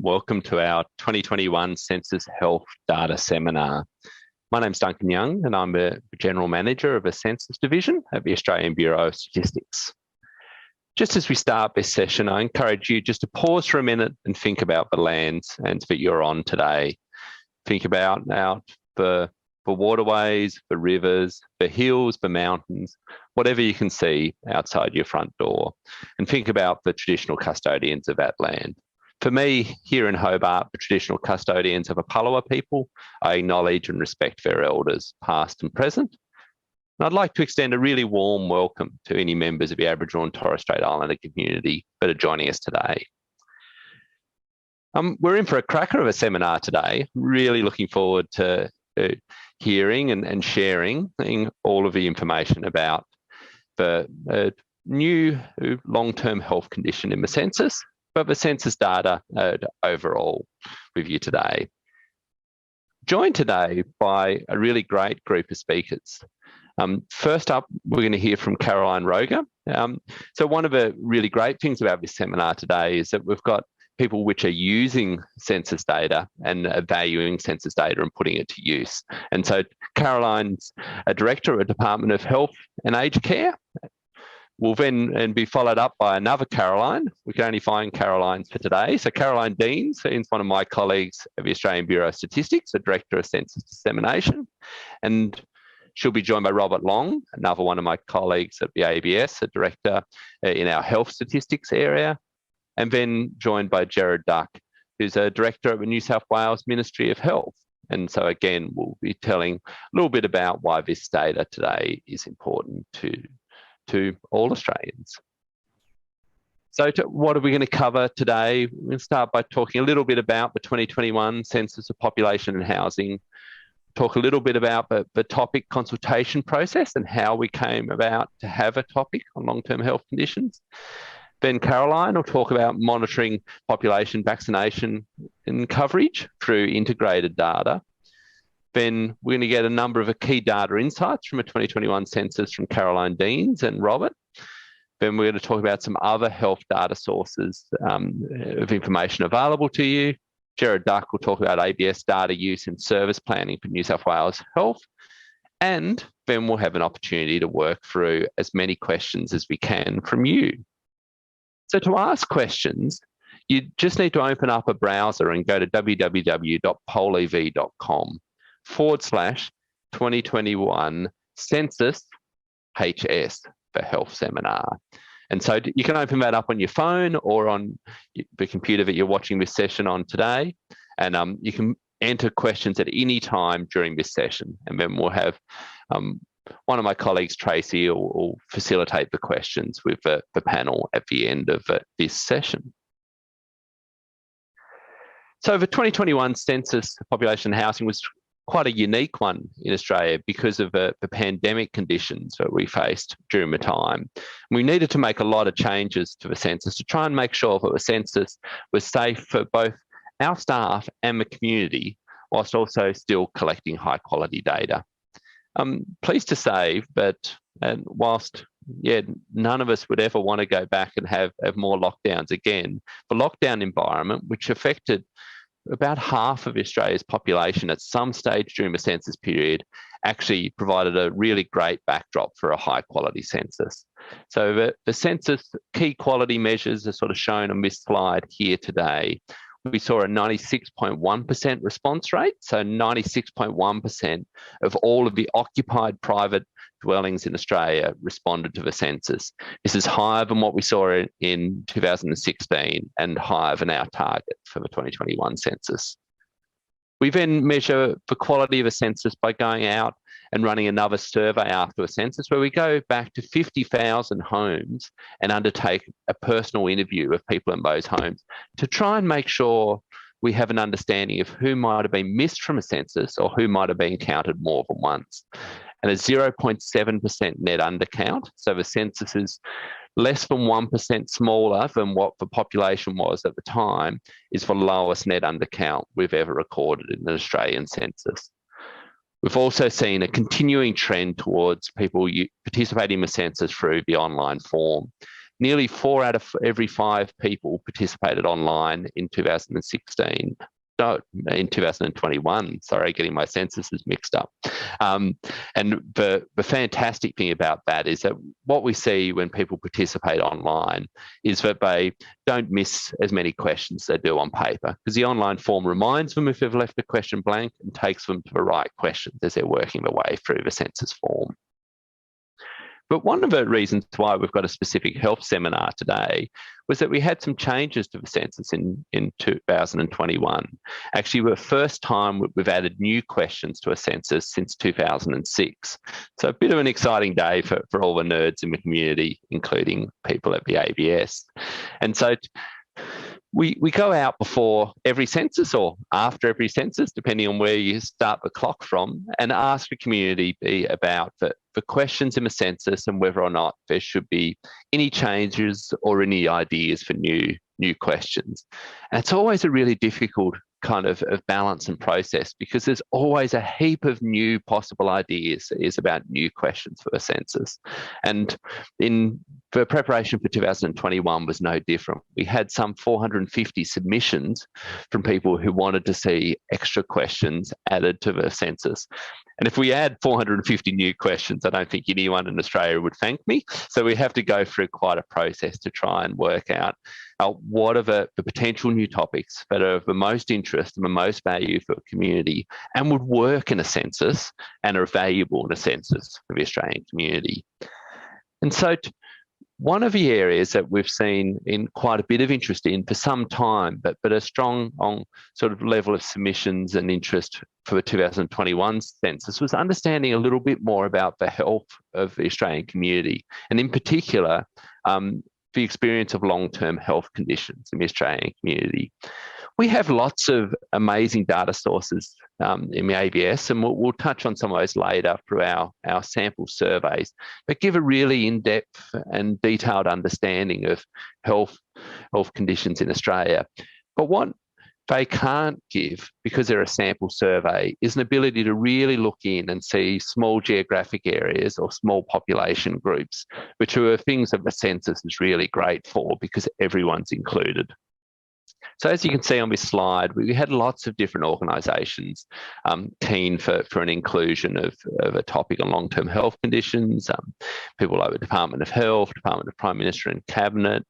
welcome to our 2021 Census Health Data Seminar. My name's Duncan Young and I'm the General Manager of a Census Division at the Australian Bureau of Statistics. Just as we start this session, I encourage you just to pause for a minute and think about the lands that you're on today. Think about the waterways, the rivers, the hills, the mountains, whatever you can see outside your front door, and think about the traditional custodians of that land. For me, here in Hobart, the traditional custodians of the Palawa people, I acknowledge and respect their elders, past and present. And I'd like to extend a really warm welcome to any members of the Aboriginal and Torres Strait Islander community that are joining us today. We're in for a cracker of a seminar today. Really looking forward to hearing and sharing all of the information about the new long-term health condition in the census, but the census data overall with you today. Joined today by a really great group of speakers. First up, we're going to hear from Caroline Roger. So one of the really great things about this seminar today is that we've got people which are using census data and valuing census data and putting it to use. And so Caroline's a Director of the Department of Health and Aged Care. Will then be followed up by another Caroline. We can only find Carolines for today. So Caroline Deans is one of my colleagues at the Australian Bureau of Statistics, the Director of Census Dissemination. And she'll be joined by Robert Long, another one of my colleagues at the ABS, a Director in our health statistics area. And then joined by Jared Duck, who's a Director at the New South Wales Ministry of Health. And so again, we'll be telling a little bit about why this data today is important to all Australians. So what are we going to cover today? We're going to start by talking a little bit about the 2021 Census of Population and Housing, talk a little bit about the topic consultation process and how we came about to have a topic on long-term health conditions. Then Caroline will talk about monitoring population vaccination and coverage through integrated data. Then we're going to get a number of key data insights from a 2021 census from Caroline Deans and Robert. Then we're going to talk about some other health data sources of information available to you. Jared Duck will talk about ABS data use and service planning for New South Wales Health. And then we'll have an opportunity to work through as many questions as we can from you. So to ask questions, you just need to open up a browser and go to www.polev.com/2021 Census HS for Health Seminar. And so you can open that up on your phone or on the computer that you're watching this session on today. And you can enter questions at any time during this session. And then we'll have one of my colleagues, Tracy, will facilitate the questions with the panel at the end of this session. So the 2021 Census Population and Housing was quite a unique one in Australia because of the pandemic conditions that we faced during the time. We needed to make a lot of changes to the census to try and make sure that the census was safe for both our staff and the community, whilst also still collecting high quality data. I'm pleased to say that whilst none of us would ever want to go back and have more lockdowns again, the lockdown environment, which affected about half of Australia's population at some stage during the census period, actually provided a really great backdrop for a high quality census. So the census key quality measures are sort of shown on this slide here today. We saw a 96.1% response rate. So 96.1% of all of the occupied private dwellings in Australia responded to the census. This is higher than what we saw in 2016 and higher than our target for the 2021 census. We then measure the quality of a census by going out and running another survey after a census where we go back to 50,000 homes and undertake a personal interview of people in those homes to try and make sure we have an understanding of who might have been missed from a census or who might have been counted more than once. And a 0.7% net undercount. So the census is less than 1% smaller than what the population was at the time, is the lowest net undercount we've ever recorded in an Australian census. We've also seen a continuing trend towards people participating in the census through the online form. nearly 4 out of every 5 people participated online in 2016. No, in 2021, sorry, getting my censuses mixed up. And the fantastic thing about that is that what we see when people participate online is that they don't miss as many questions as they do on paper, because the online form reminds them if they've left a question blank and takes them to the right questions as they're working their way through the census form. But one of the reasons why we've got a specific health seminar today was that we had some changes to the census in 2021. Actually, the first time we've added new questions to a census since 2006. So a bit of an exciting day for all the nerds in the community, including people at the ABS. And so we go out before every census or after every census, depending on where you start the clock from, and ask the community about the questions in the census and whether or not there should be any changes or any ideas for new questions. And it's always a really difficult kind of balance and process, because there's always a heap of new possible ideas about new questions for the census. And in the preparation for 2021 was no different. We had some 450 submissions from people who wanted to see extra questions added to the census. And if we add 450 new questions, I don't think anyone in Australia would thank me. So we have to go through quite a process to try and work out what are the potential new topics that are of the most interest and the most value for the community and would work in a census and are valuable in a census for the Australian community. And so one of the areas that we've seen in quite a bit of interest in for some time, but a strong sort of level of submissions and interest for the 2021 census, was understanding a little bit more about the health of the Australian community, and in particular, the experience of long-term health conditions in the Australian community. We have lots of amazing data sources in the ABS, and we'll touch on some of those later through our sample surveys, but give a really in-depth and detailed understanding of health conditions in Australia. But what they can't give, because they're a sample survey, is an ability to really look in and see small geographic areas or small population groups, which are things that the census is really great for because everyone's included. So as you can see on this slide, we had lots of different organisations keen for an inclusion of a topic on long-term health conditions, people like the Department of Health, Department of Prime Minister and Cabinet,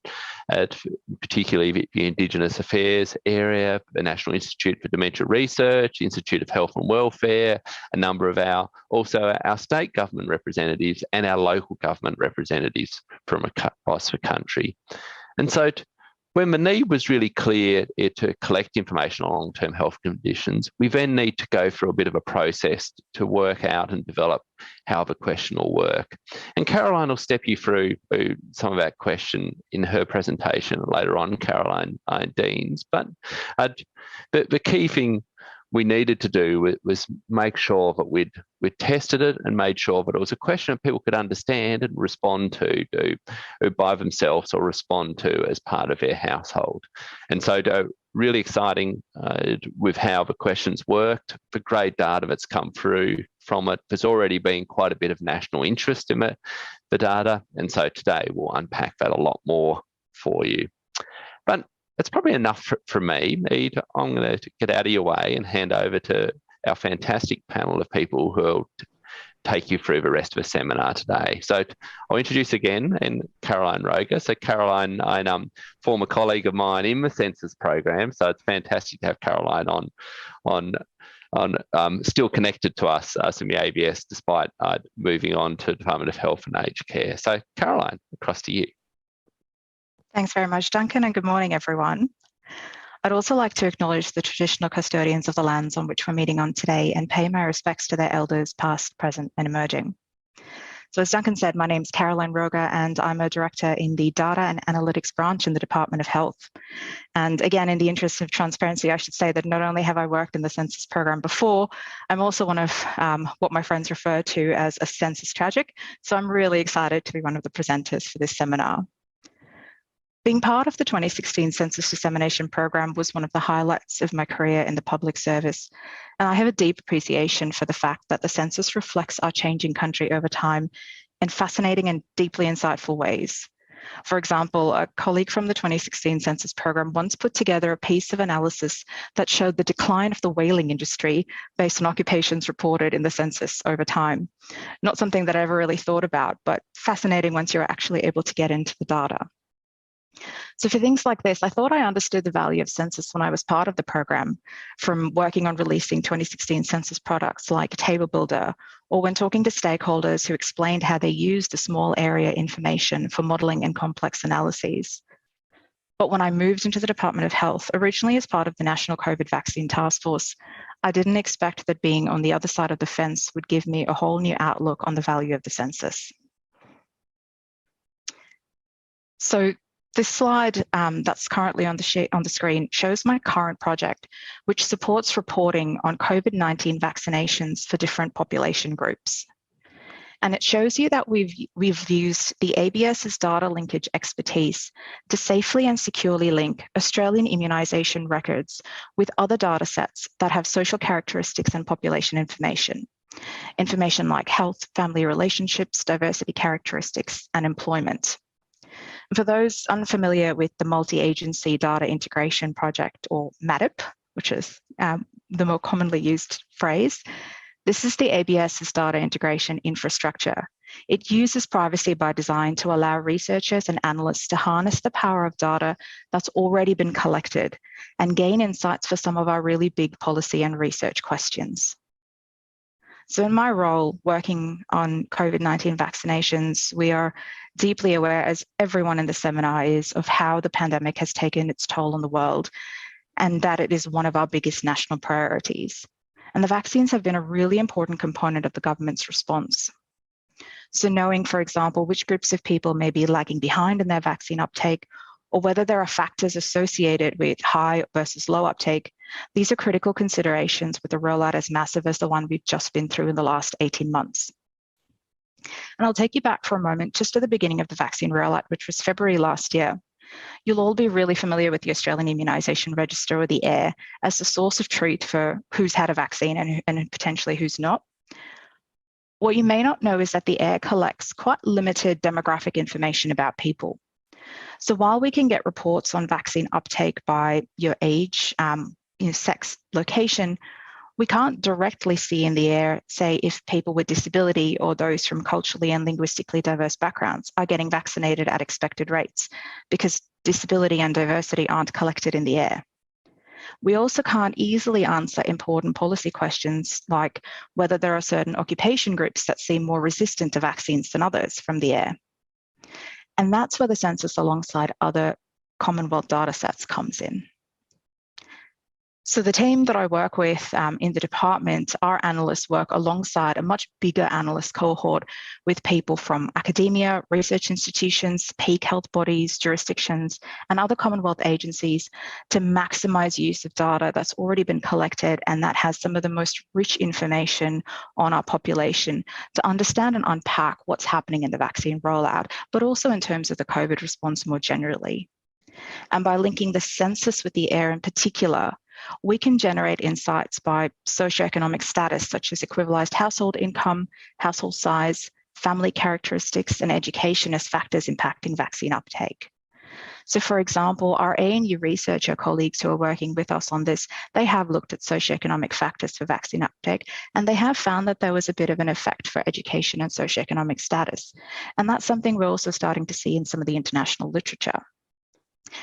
particularly the Indigenous Affairs area, the National Institute for Dementia Research, Institute of Health and Welfare, a number of our state government representatives and our local government representatives from across the country. And so when the need was really clear to collect information on long-term health conditions, we then need to go through a bit of a process to work out and develop how the question will work. And Caroline will step you through some of that question in her presentation later on, Caroline Deans. But the key thing we needed to do was make sure that we'd tested it and made sure that it was a question that people could understand and respond to by themselves or respond to as part of their household. And so really exciting with how the questions worked, the great data that's come through from it. There's already been quite a bit of national interest in the data. And so today we'll unpack that a lot more for you. But that's probably enough from me. I'm going to get out of your way and hand over to our fantastic panel of people who will take you through the rest of the seminar today. So I'll introduce again Caroline Roger. So Caroline, I'm a former colleague of mine in the Census program, so it's fantastic to have Caroline on still connected to us in the ABS, despite moving on to Department of Health and Aged Care. So Caroline, across to you. Thanks very much, Duncan, and good morning, everyone. I'd also like to acknowledge the traditional custodians of the lands on which we're meeting on today and pay my respects to their elders, past, present, and emerging. So as Duncan said, my name is Caroline Roger, and I'm a director in the Data and Analytics branch in the Department of Health. And again, in the interest of transparency, I should say that not only have I worked in the census program before, I'm also one of what my friends refer to as a census tragic. So I'm really excited to be one of the presenters for this seminar. Being part of the 2016 Census Dissemination Program was one of the highlights of my career in the public service, and I have a deep appreciation for the fact that the census reflects our changing country over time in fascinating and deeply insightful ways. For example, a colleague from the 2016 census program once put together a piece of analysis that showed the decline of the whaling industry based on occupations reported in the census over time. Not something that I ever really thought about, but fascinating once you're actually able to get into the data. So for things like this, I thought I understood the value of census when I was part of the program, from working on releasing 2016 census products like Table Builder, or when talking to stakeholders who explained how they used the small area information for modelling and complex analyses. But when I moved into the Department of Health, originally as part of the National COVID Vaccine Task Force, I didn't expect that being on the other side of the fence would give me a whole new outlook on the value of the census. So this slide that's currently on the screen shows my current project, which supports reporting on COVID-19 vaccinations for different population groups. And it shows you that we've used the ABS's data linkage expertise to safely and securely link Australian immunisation records with other data sets that have social characteristics and population information like health, family relationships, diversity characteristics, and employment. For those unfamiliar with the Multi-Agency Data Integration Project, or MADIP, which is the more commonly used phrase, this is the ABS's data integration infrastructure. It uses privacy by design to allow researchers and analysts to harness the power of data that's already been collected and gain insights for some of our really big policy and research questions. So in my role working on COVID-19 vaccinations, we are deeply aware, as everyone in the seminar is, of how the pandemic has taken its toll on the world, and that it is one of our biggest national priorities. And the vaccines have been a really important component of the government's response. So knowing, for example, which groups of people may be lagging behind in their vaccine uptake, or whether there are factors associated with high versus low uptake, these are critical considerations with a rollout as massive as the one we've just been through in the last 18 months. And I'll take you back for a moment just to the beginning of the vaccine rollout, which was February last year. You'll all be really familiar with the Australian Immunisation Register, or the AIR, as the source of truth for who's had a vaccine and potentially who's not. What you may not know is that the AIR collects quite limited demographic information about people. So while we can get reports on vaccine uptake by your age, sex, location, we can't directly see in the AIR, say, if people with disability or those from culturally and linguistically diverse backgrounds are getting vaccinated at expected rates, because disability and diversity aren't collected in the AIR. We also can't easily answer important policy questions like whether there are certain occupation groups that seem more resistant to vaccines than others from the AIR. And that's where the census, alongside other Commonwealth data sets, comes in. So the team that I work with in the department, our analysts work alongside a much bigger analyst cohort with people from academia, research institutions, peak health bodies, jurisdictions, and other Commonwealth agencies to maximise use of data that's already been collected and that has some of the most rich information on our population to understand and unpack what's happening in the vaccine rollout, but also in terms of the COVID response more generally. And by linking the census with the AIR in particular, we can generate insights by socioeconomic status, such as equivalised household income, household size, family characteristics, and education as factors impacting vaccine uptake. So for example, our ANU researcher colleagues who are working with us on this, they have looked at socioeconomic factors for vaccine uptake, and they have found that there was a bit of an effect for education and socioeconomic status. And that's something we're also starting to see in some of the international literature.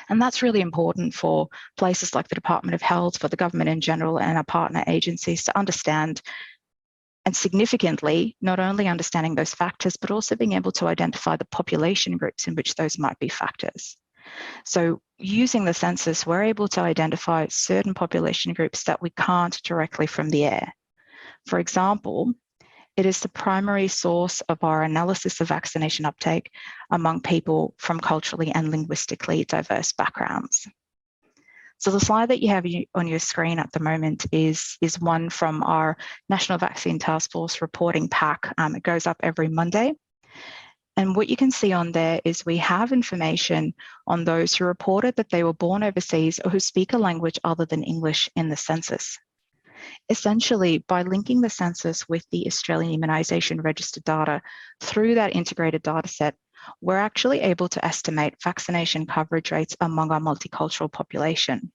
And that's really important for places like the Department of Health, for the government in general, and our partner agencies to understand, and significantly, not only understanding those factors, but also being able to identify the population groups in which those might be factors. So using the census, we're able to identify certain population groups that we can't directly from the AIR. For example, it is the primary source of our analysis of vaccination uptake among people from culturally and linguistically diverse backgrounds. So the slide that you have on your screen at the moment is one from our National Vaccine Task Force reporting pack. It goes up every Monday. And what you can see on there is we have information on those who reported that they were born overseas or who speak a language other than English in the census. Essentially, by linking the census with the Australian Immunisation Register data through that integrated data set, we're actually able to estimate vaccination coverage rates among our multicultural population.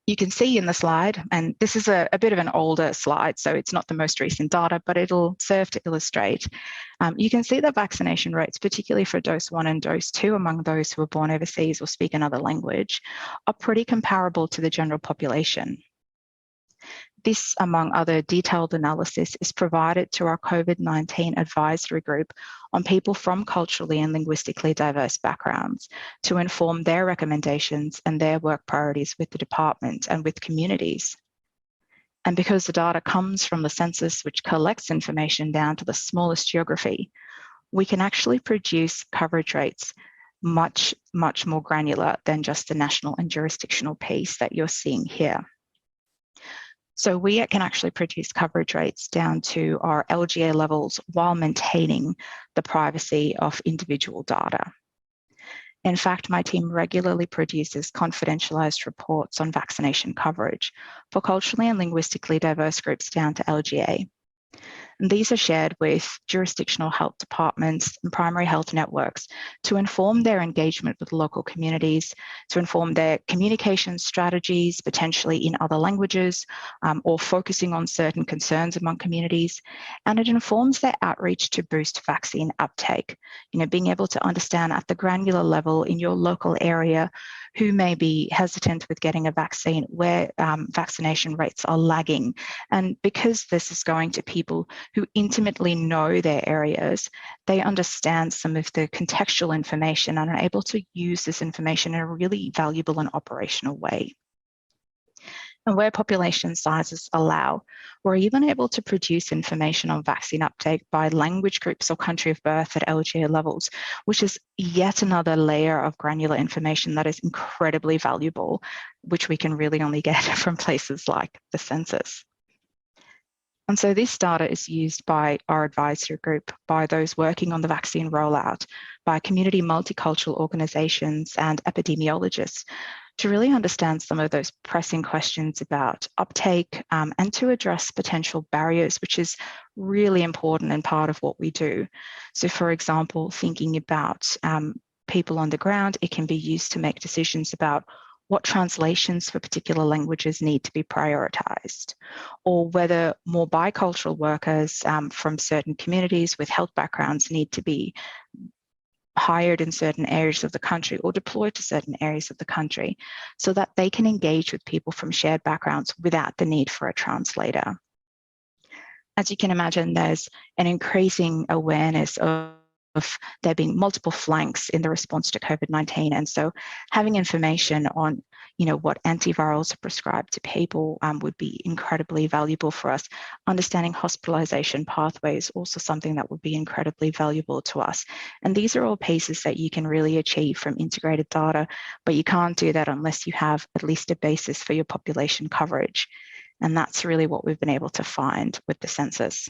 You can see in the slide, and this is a bit of an older slide, so it's not the most recent data, but it'll serve to illustrate. You can see that vaccination rates, particularly for dose 1 and dose 2 among those who are born overseas or speak another language, are pretty comparable to the general population. This, among other detailed analysis, is provided to our COVID-19 advisory group on people from culturally and linguistically diverse backgrounds to inform their recommendations and their work priorities with the department and with communities. And because the data comes from the census, which collects information down to the smallest geography, we can actually produce coverage rates much, much more granular than just the national and jurisdictional piece that you're seeing here. So we can actually produce coverage rates down to our LGA levels while maintaining the privacy of individual data. In fact, my team regularly produces confidentialized reports on vaccination coverage for culturally and linguistically diverse groups down to LGA. And these are shared with jurisdictional health departments and primary health networks to inform their engagement with local communities, to inform their communication strategies, potentially in other languages, or focusing on certain concerns among communities. And it informs their outreach to boost vaccine uptake. Being able to understand at the granular level in your local area who may be hesitant with getting a vaccine, where vaccination rates are lagging. And because this is going to people who intimately know their areas, they understand some of the contextual information and are able to use this information in a really valuable and operational way. And where population sizes allow, we're even able to produce information on vaccine uptake by language groups or country of birth at LGA levels, which is yet another layer of granular information that is incredibly valuable, which we can really only get from places like the census. And so this data is used by our advisory group, by those working on the vaccine rollout, by community multicultural organisations and epidemiologists to really understand some of those pressing questions about uptake and to address potential barriers, which is really important and part of what we do. So for example, thinking about people on the ground, it can be used to make decisions about what translations for particular languages need to be prioritised, or whether more bicultural workers from certain communities with health backgrounds need to be hired in certain areas of the country or deployed to certain areas of the country so that they can engage with people from shared backgrounds without the need for a translator. As you can imagine, there's an increasing awareness of there being multiple flanks in the response to COVID-19. And so having information on, what antivirals are prescribed to people would be incredibly valuable for us. Understanding hospitalization pathways, also something that would be incredibly valuable to us. And these are all pieces that you can really achieve from integrated data, but you can't do that unless you have at least a basis for your population coverage. And that's really what we've been able to find with the census.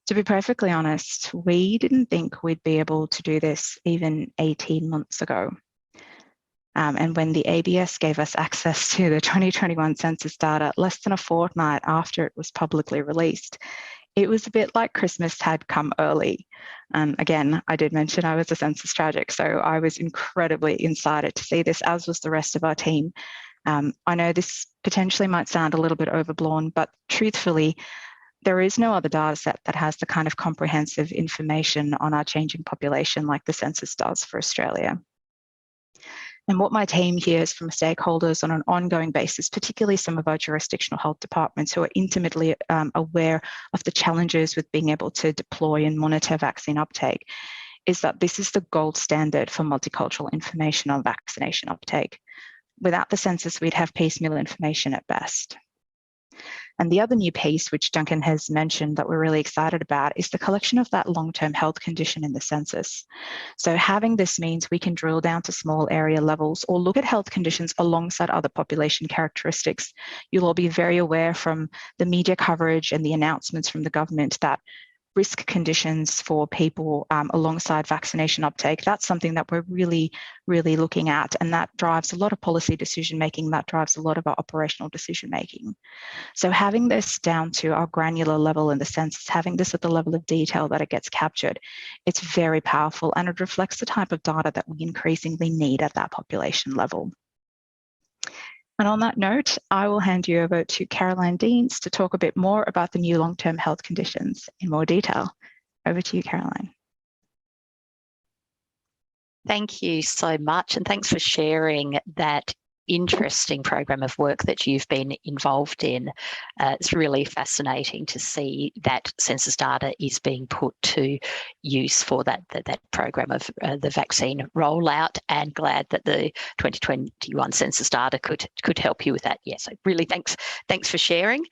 To be perfectly honest, we didn't think we'd be able to do this even 18 months ago. And when the ABS gave us access to the 2021 census data less than a fortnight after it was publicly released, it was a bit like Christmas had come early. And again, I did mention I was a census strategist, so I was incredibly excited to see this, as was the rest of our team. I know this potentially might sound a little bit overblown, but truthfully, there is no other data set that has the kind of comprehensive information on our changing population like the census does for Australia. And what my team hears from stakeholders on an ongoing basis, particularly some of our jurisdictional health departments who are intimately aware of the challenges with being able to deploy and monitor vaccine uptake, is that this is the gold standard for multicultural information on vaccination uptake. Without the census, we'd have piecemeal information at best. And the other new piece, which Duncan has mentioned that we're really excited about, is the collection of that long-term health condition in the census. So having this means we can drill down to small area levels or look at health conditions alongside other population characteristics. You'll all be very aware from the media coverage and the announcements from the government that risk conditions for people alongside vaccination uptake, that's something that we're really, really looking at, and that drives a lot of policy decision making, that drives a lot of our operational decision making. So having this down to our granular level in the census, having this at the level of detail that it gets captured, it's very powerful, and it reflects the type of data that we increasingly need at that population level. And on that note, I will hand you over to Caroline Deans to talk a bit more about the new long-term health conditions in more detail. Over to you, Caroline. Thank you so much, and thanks for sharing that interesting program of work that you've been involved in. It's really fascinating to see that census data is being put to use for that program of the vaccine rollout, and glad that the 2021 census data could help you with that. Yes, really thanks for sharing.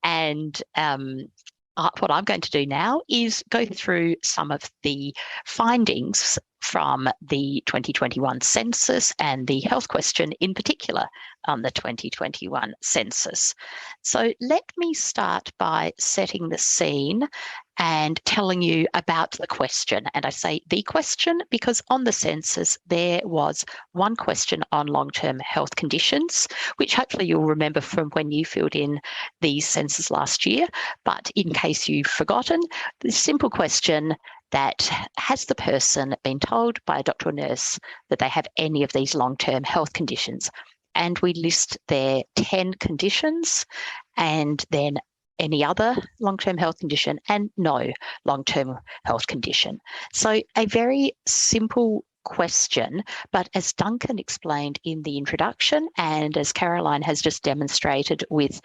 And what I'm going to do now is go through some of the findings from the 2021 census and the health question in particular on the 2021 census. So let me start by setting the scene and telling you about the question. And I say the question because on the census there was one question on long-term health conditions, which hopefully you'll remember from when you filled in the census last year. But in case you've forgotten, the simple question that has the person been told by a doctor or nurse that they have any of these long-term health conditions? And we list their 10 conditions and then any other long-term health condition and no long-term health condition. So a very simple question, but as Duncan explained in the introduction, and as Caroline has just demonstrated with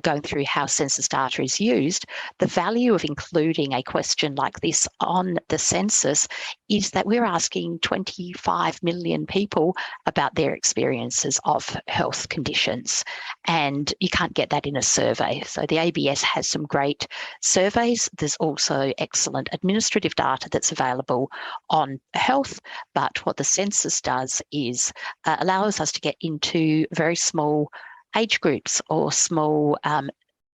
going through how census data is used, the value of including a question like this on the census is that we're asking 25 million people about their experiences of health conditions, and you can't get that in a survey. So the ABS has some great surveys. There's also excellent administrative data that's available on health. But what the census does is allows us to get into very small age groups or small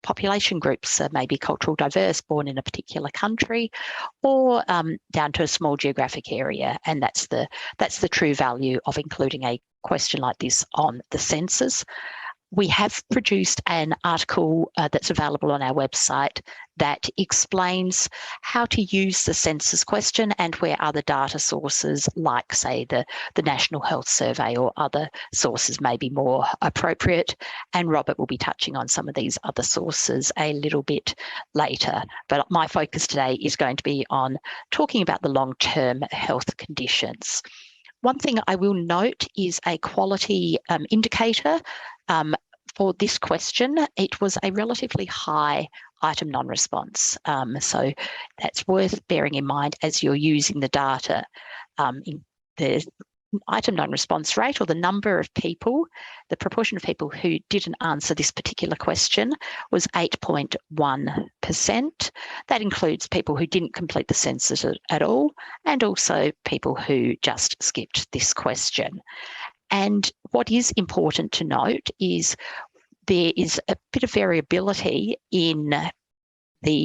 population groups, maybe cultural diverse, born in a particular country, or down to a small geographic area. And that's the true value of including a question like this on the census. We have produced an article that's available on our website that explains how to use the census question and where other data sources like, say, the National Health Survey or other sources may be more appropriate. And Robert will be touching on some of these other sources a little bit later. But my focus today is going to be on talking about the long-term health conditions. One thing I will note is a quality indicator. For this question, it was a relatively high item non-response. So that's worth bearing in mind as you're using the data. In the item non-response rate, or the number of people, the proportion of people who didn't answer this particular question was 8.1%. That includes people who didn't complete the census at all, and also people who just skipped this question. And what is important to note is there is a bit of variability in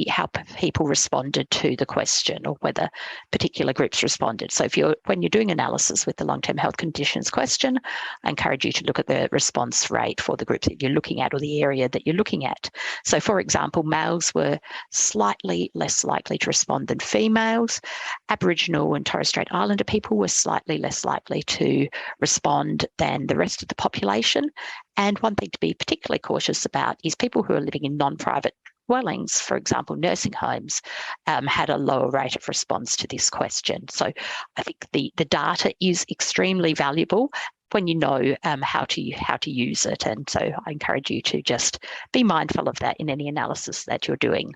how people responded to the question, or whether particular groups responded. So when you're doing analysis with the long-term health conditions question, I encourage you to look at the response rate for the group that you're looking at or the area that you're looking at. So for example, males were slightly less likely to respond than females. Aboriginal and Torres Strait Islander people were slightly less likely to respond than the rest of the population. And one thing to be particularly cautious about is people who are living in non-private dwellings, for example, nursing homes, had a lower rate of response to this question. So I think the data is extremely valuable when you know how to use it. And so I encourage you to just be mindful of that in any analysis that you're doing.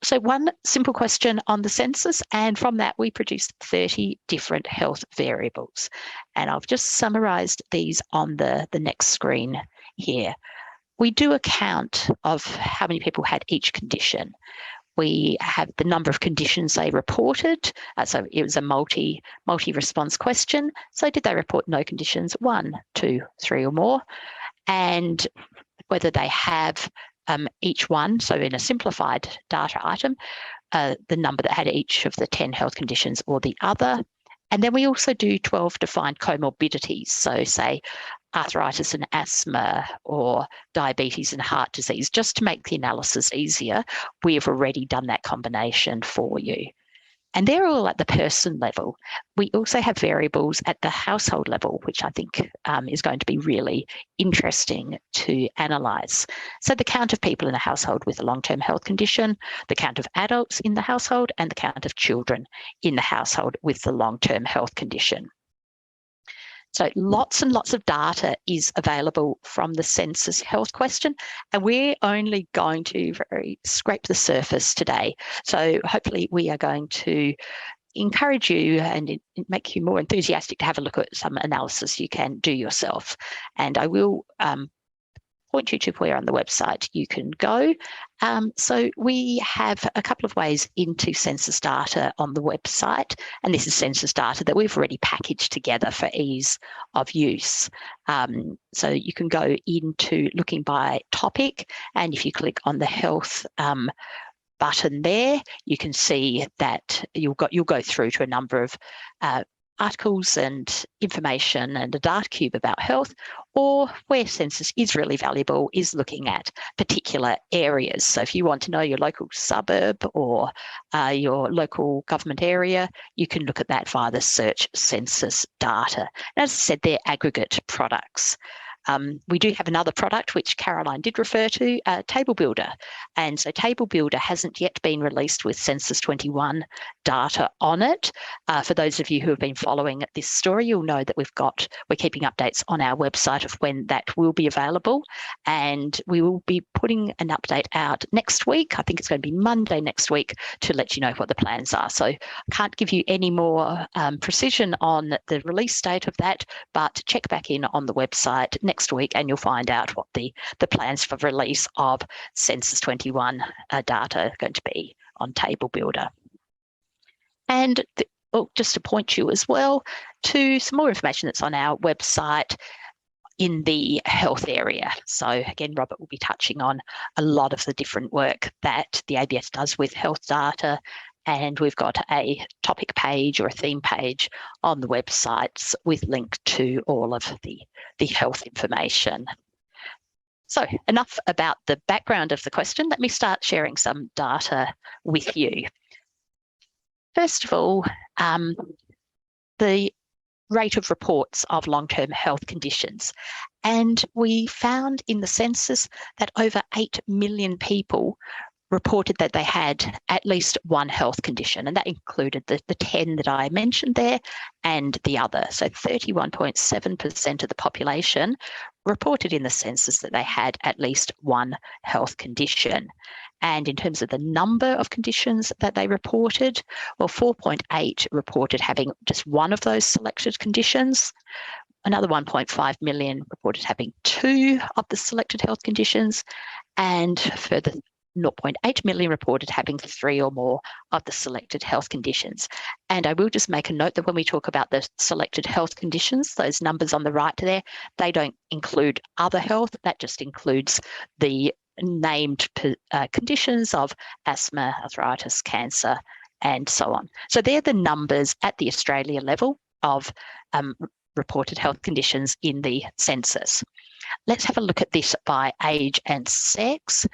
So one simple question on the census, and from that we produced 30 different health variables. And I've just summarised these on the next screen here. We do a count of how many people had each condition. We have the number of conditions they reported. So it was a multi-response question. So did they report no conditions? 1, 2, 3 or more? And whether they have each one, so in a simplified data item, the number that had each of the 10 health conditions or the other. And then we also do 12 defined comorbidities, so say arthritis and asthma or diabetes and heart disease. Just to make the analysis easier, we have already done that combination for you. And they're all at the person level. We also have variables at the household level, which I think is going to be really interesting to analyse. So the count of people in a household with a long-term health condition, the count of adults in the household, and the count of children in the household with the long-term health condition. So lots and lots of data is available from the census health question, and we're only going to scrape the surface today. So hopefully we are going to encourage you and make you more enthusiastic to have a look at some analysis you can do yourself. And I will point you to where on the website you can go. So we have a couple of ways into census data on the website, and this is census data that we've already packaged together for ease of use. So you can go into looking by topic, and if you click on the health button there, you can see that you'll go through to a number of articles and information and a data cube about health, or where census is really valuable is looking at particular areas. So if you want to know your local suburb or your local government area, you can look at that via the search census data. And as I said, they're aggregate products. We do have another product which Caroline did refer to, Table Builder. And so Table Builder hasn't yet been released with Census 21 data on it. For those of you who have been following this story, you'll know that we're keeping updates on our website of when that will be available. And we will be putting an update out next week. I think it's going to be Monday next week to let you know what the plans are. So I can't give you any more precision on the release date of that, but check back in on the website next week and you'll find out what the plans for release of Census 21 data are going to be on Table Builder. And just to point you as well to some more information that's on our website in the health area. So again, Robert will be touching on a lot of the different work that the ABS does with health data, and we've got a topic page or a theme page on the websites with link to all of the health information. So enough about the background of the question. Let me start sharing some data with you. First of all, the rate of reports of long-term health conditions. And we found in the census that over 8 million people reported that they had at least one health condition, and that included the 10 that I mentioned there and the other. So 31.7% of the population reported in the census that they had at least one health condition. And in terms of the number of conditions that they reported, well, 4.8 reported having just one of those selected conditions. Another 1.5 million reported having two of the selected health conditions, and further 0.8 million reported having three or more of the selected health conditions. And I will just make a note that when we talk about the selected health conditions, those numbers on the right there, they don't include other health. That just includes the named conditions of asthma, arthritis, cancer, and so on. So they're the numbers at the Australia level of reported health conditions in the census. Let's have a look at this by age and sex.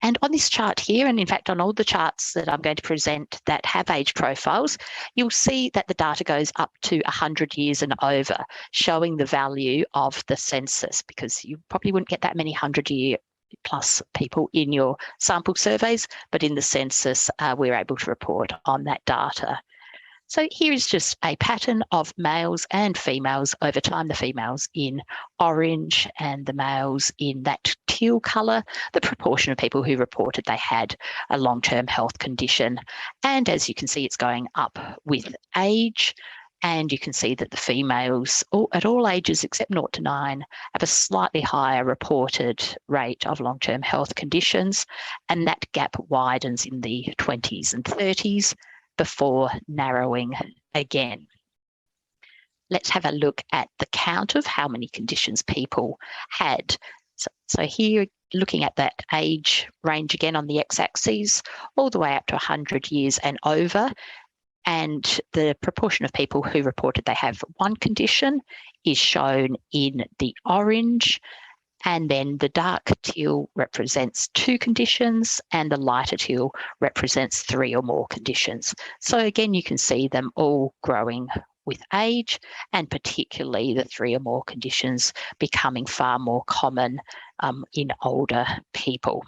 And on this chart here, and in fact on all the charts that I'm going to present that have age profiles, you'll see that the data goes up to 100 years and over, showing the value of the census, because you probably wouldn't get that many 100-year plus people in your sample surveys, but in the census, we're able to report on that data. So here is just a pattern of males and females over time, the females in orange and the males in that teal colour, the proportion of people who reported they had a long-term health condition. And as you can see, it's going up with age. And you can see that the females at all ages except 0 to 9 have a slightly higher reported rate of long-term health conditions. And that gap widens in the 20s and 30s. Before narrowing again. Let's have a look at the count of how many conditions people had. So here looking at that age range again on the x-axis, all the way up to 100 years and over. And the proportion of people who reported they have one condition is shown in the orange. And then the dark teal represents 2 conditions and the lighter teal represents 3 or more conditions. So again, you can see them all growing with age, and particularly the 3 or more conditions becoming far more common in older people.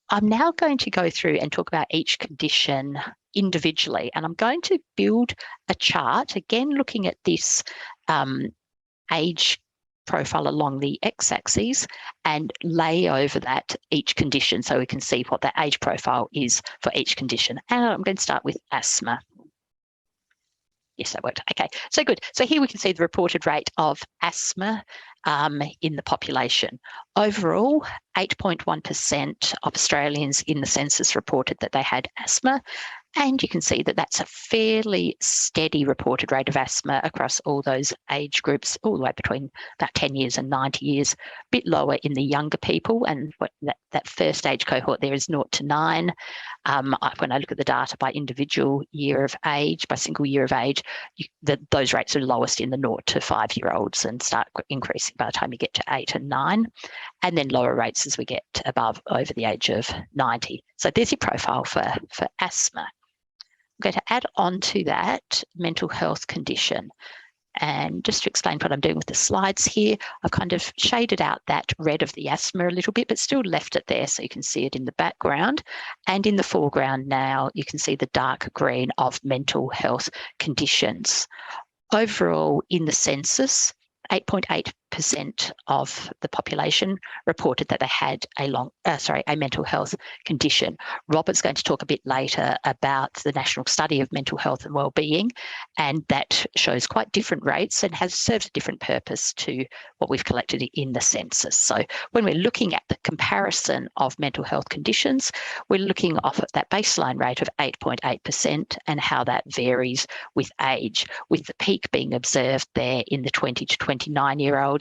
I'm now going to go through and talk about each condition individually, and I'm going to build a chart, again looking at this age profile along the x-axis and lay over that each condition so we can see what that age profile is for each condition. And I'm going to start with asthma. Yes, that worked. Okay, so good. So here we can see the reported rate of asthma in the population. Overall, 8.1% of Australians in the census reported that they had asthma. And you can see that that's a fairly steady reported rate of asthma across all those age groups, all the way between about 10 years and 90 years, a bit lower in the younger people. And that first age cohort there is 0 to 9. When I look at the data by individual year of age, by single year of age, those rates are lowest in the 0 to 5-year-olds and start increasing by the time you get to 8 and 9, and then lower rates as we get over the age of 90. So there's your profile for asthma. I'm going to add on to that mental health condition. And just to explain what I'm doing with the slides here, I've kind of shaded out that red of the asthma a little bit, but still left it there so you can see it in the background. And in the foreground now, you can see the dark green of mental health conditions. Overall, in the census, 8.8% of the population reported that they had a mental health condition. Robert's going to talk a bit later about the National Study of Mental Health and Wellbeing, and that shows quite different rates and has served a different purpose to what we've collected in the census. So when we're looking at the comparison of mental health conditions, we're looking off at that baseline rate of 8.8% and how that varies with age, with the peak being observed there in the 20 to 29-year-olds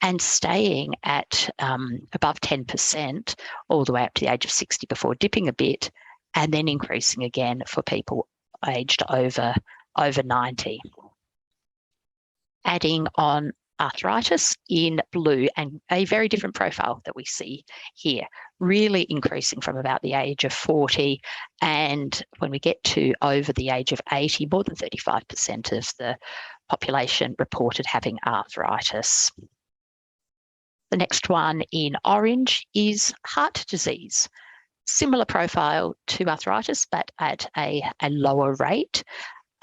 and staying at above 10% all the way up to the age of 60 before dipping a bit, and then increasing again for people aged over 90. Adding on arthritis in blue, and a very different profile that we see here, really increasing from about the age of 40, and when we get to over the age of 80, more than 35% of the population reported having arthritis. The next one in orange is heart disease. Similar profile to arthritis, but at a lower rate.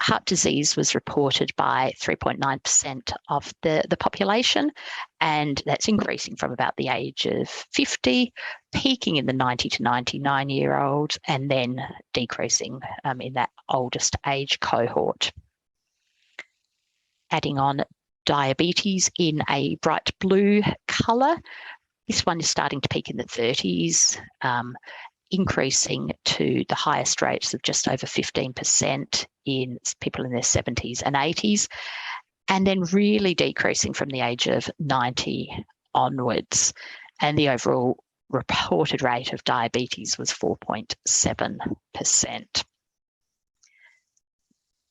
Heart disease was reported by 3.9% of the population, and that's increasing from about the age of 50, peaking in the 90 to 99-year-olds, and then decreasing in that oldest age cohort. Adding on diabetes in a bright blue colour. This one is starting to peak in the 30s, increasing to the highest rates of just over 15% in people in their 70s and 80s, and then really decreasing from the age of 90 onwards. And the overall reported rate of diabetes was 4.7%.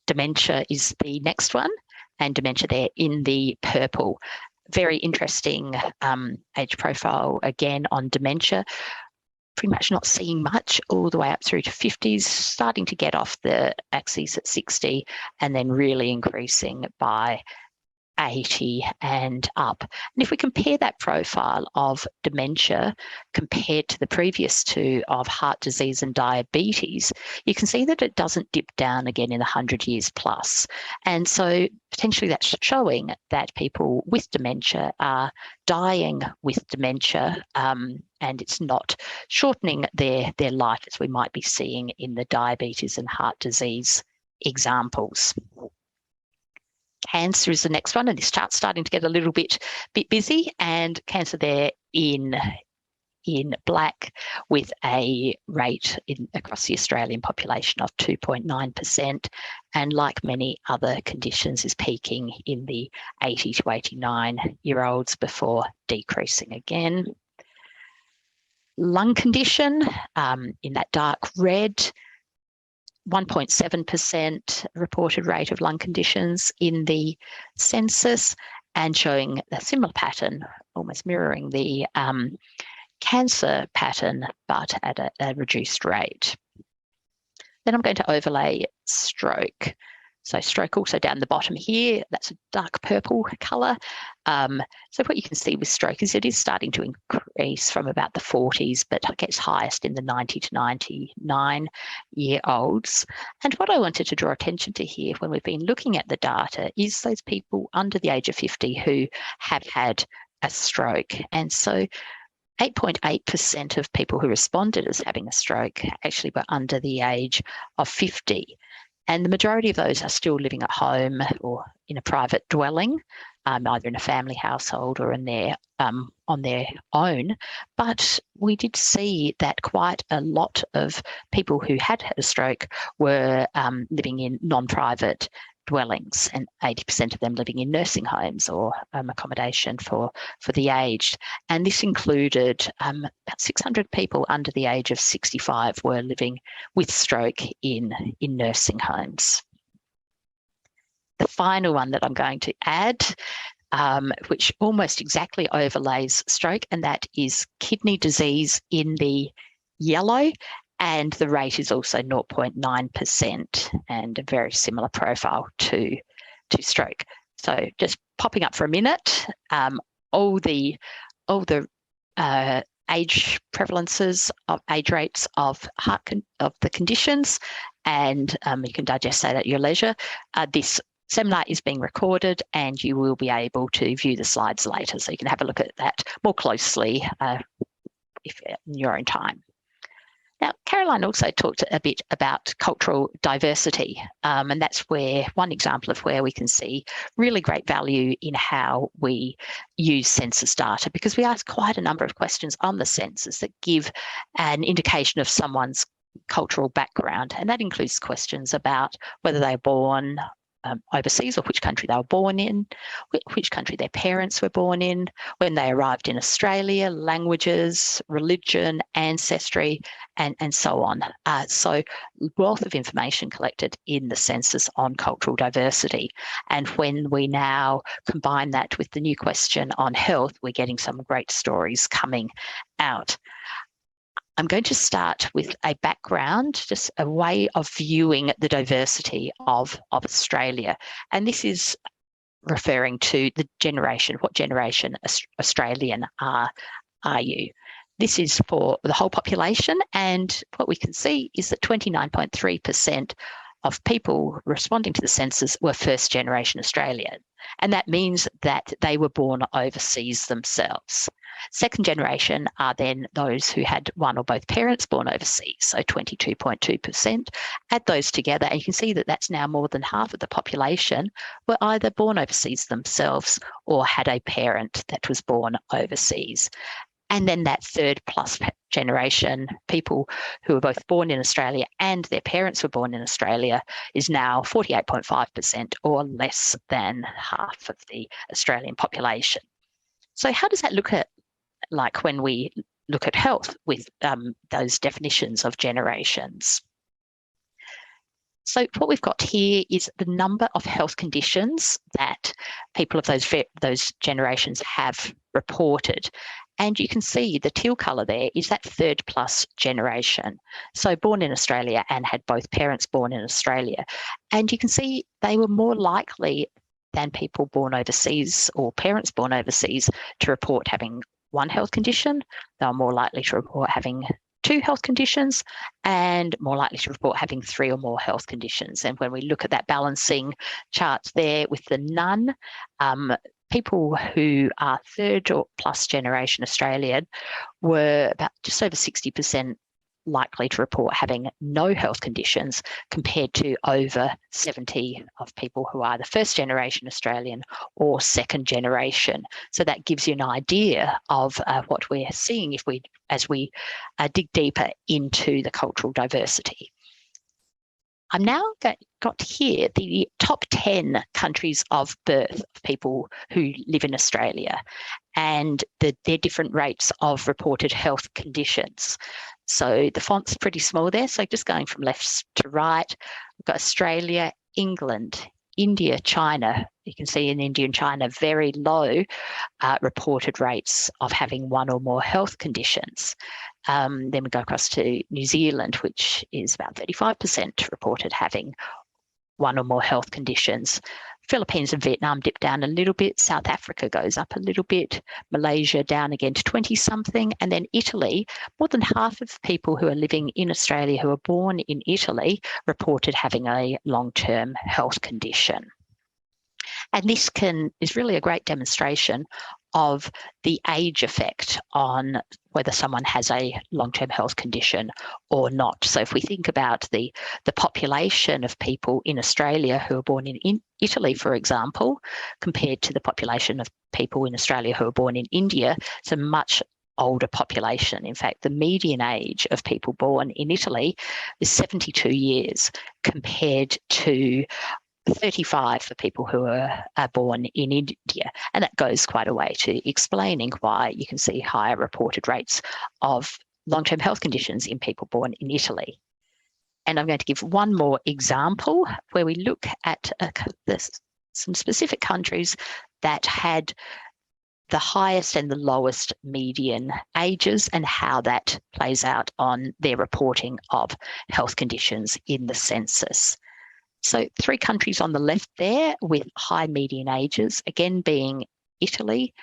Dementia is the next one, and dementia there in the purple. Very interesting age profile again on dementia. Pretty much not seeing much all the way up through to 50s, starting to get off the axis at 60, and then really increasing by 80 and up. And if we compare that profile of dementia compared to the previous two of heart disease and diabetes, you can see that it doesn't dip down again in 100 years plus. And so potentially that's showing that people with dementia are dying with dementia, and it's not shortening their life as we might be seeing in the diabetes and heart disease examples. Cancer is the next one, and this chart's starting to get a little bit busy, and cancer there in black with a rate across the Australian population of 2.9%, and like many other conditions is peaking in the 80 to 89-year-olds before decreasing again. lung condition in that dark red, 1.7% reported rate of lung conditions in the census, and showing a similar pattern, almost mirroring the cancer pattern, but at a reduced rate. Then I'm going to overlay stroke. So stroke also down the bottom here, that's a dark purple colour. So what you can see with stroke is it is starting to increase from about the 40s, but it gets highest in the 90 to 99-year-olds. And what I wanted to draw attention to here when we've been looking at the data is those people under the age of 50 who have had a stroke. And so 8.8% of people who responded as having a stroke actually were under the age of 50. And the majority of those are still living at home or in a private dwelling, either in a family household or in their, on their own. But we did see that quite a lot of people who had a stroke were living in non-private dwellings, and 80% of them living in nursing homes or accommodation for the aged. And this included about 600 people under the age of 65 were living with stroke in nursing homes. The final one that I'm going to add, which almost exactly overlays stroke, and that is kidney disease in the yellow. And the rate is also 0.9% and a very similar profile to stroke. So just popping up for a minute, all the age prevalences of age rates of the conditions, and you can digest that at your leisure. This seminar is being recorded and you will be able to view the slides later, so you can have a look at that more closely if in your own time. Now, Caroline also talked a bit about cultural diversity, and that's where one example of where we can see really great value in how we use census data, because we ask quite a number of questions on the census that give an indication of someone's cultural background, and that includes questions about whether they were born overseas or which country they were born in, which country their parents were born in, when they arrived in Australia, languages, religion, ancestry, and so on. So wealth of information collected in the census on cultural diversity. And when we now combine that with the new question on health, we're getting some great stories coming out. I'm going to start with a background, just a way of viewing the diversity of Australia. And this is referring to the generation, what generation Australian are you? This is for the whole population, and what we can see is that 29.3% of people responding to the census were first generation Australian. And that means that they were born overseas themselves. Second generation are then those who had one or both parents born overseas, so 22.2%. Add those together and you can see that that's now more than half of the population were either born overseas themselves or had a parent that was born overseas. And then that third plus generation, people who were both born in Australia and their parents were born in Australia, is now 48.5% or less than half of the Australian population. So how does that look at, like when we look at health with those definitions of generations? So what we've got here is the number of health conditions that people of those generations have reported. And you can see the teal colour there is that third plus generation. So born in Australia and had both parents born in Australia. And you can see they were more likely than people born overseas or parents born overseas to report having one health condition. They were more likely to report having two health conditions and more likely to report having three or more health conditions. And when we look at that balancing chart there with the none, people who are third or plus generation Australian were about just over 60% likely to report having no health conditions, compared to over 70 of people who are the first generation Australian or second generation. So that gives you an idea of what we're seeing as we dig deeper into the cultural diversity. I'm now got here the top 10 countries of birth of people who live in Australia and their different rates of reported health conditions. So the font's pretty small there. So just going from left to right, we've got Australia, England, India, China. You can see in India and China very low reported rates of having one or more health conditions. Then we go across to New Zealand, which is about 35% reported having one or more health conditions. Philippines and Vietnam dip down a little bit. South Africa goes up a little bit. Malaysia down again to 20-something. And then Italy, more than half of people who are living in Australia who are born in Italy reported having a long-term health condition. And this is really a great demonstration of the age effect on whether someone has a long-term health condition or not. So if we think about the population of people in Australia who are born in Italy, for example, compared to the population of people in Australia who are born in India, it's a much older population. In fact, the median age of people born in Italy is 72 years compared to 35 for people who are born in India. And that goes quite a way to explaining why you can see higher reported rates of long-term health conditions in people born in Italy. And I'm going to give one more example where we look at some specific countries that had the highest and the lowest median ages and how that plays out on their reporting of health conditions in the census. So 3 countries on the left there with high median ages, again being Italy,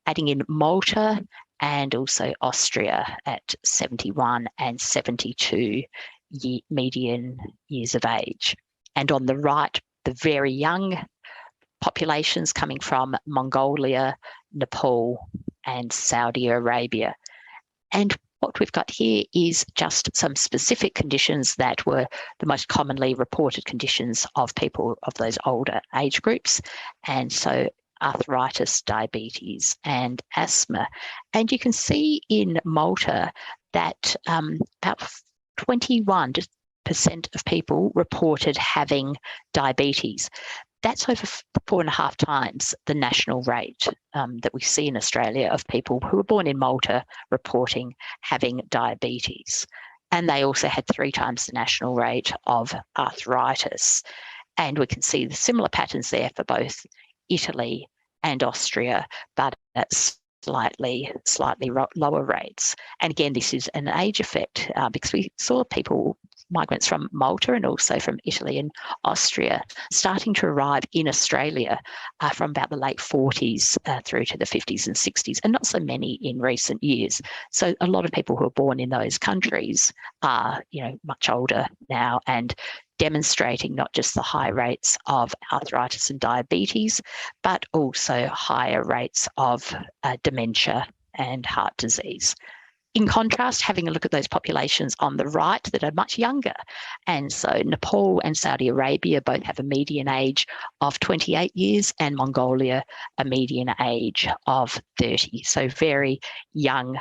adding in Malta and also Austria at 71 and 72 median years of age. And on the right, the very young populations coming from Mongolia, Nepal and Saudi Arabia. And what we've got here is just some specific conditions that were the most commonly reported conditions of people of those older age groups. And so arthritis, diabetes, and asthma. And you can see in Malta that about 21% of people reported having diabetes. That's over 4.5 times the national rate that we see in Australia of people who were born in Malta reporting having diabetes. And they also had 3 times the national rate of arthritis. And we can see the similar patterns there for both Italy and Austria, but at slightly lower rates. And again, this is an age effect because we saw migrants from Malta and also from Italy and Austria starting to arrive in Australia from about the late 40s through to the 50s and 60s, and not so many in recent years. So a lot of people who are born in those countries are, much older now and demonstrating not just the high rates of arthritis and diabetes, but also higher rates of dementia and heart disease. In contrast, having a look at those populations on the right that are much younger. And so Nepal and Saudi Arabia both have a median age of 28 years and Mongolia a median age of 30. So very young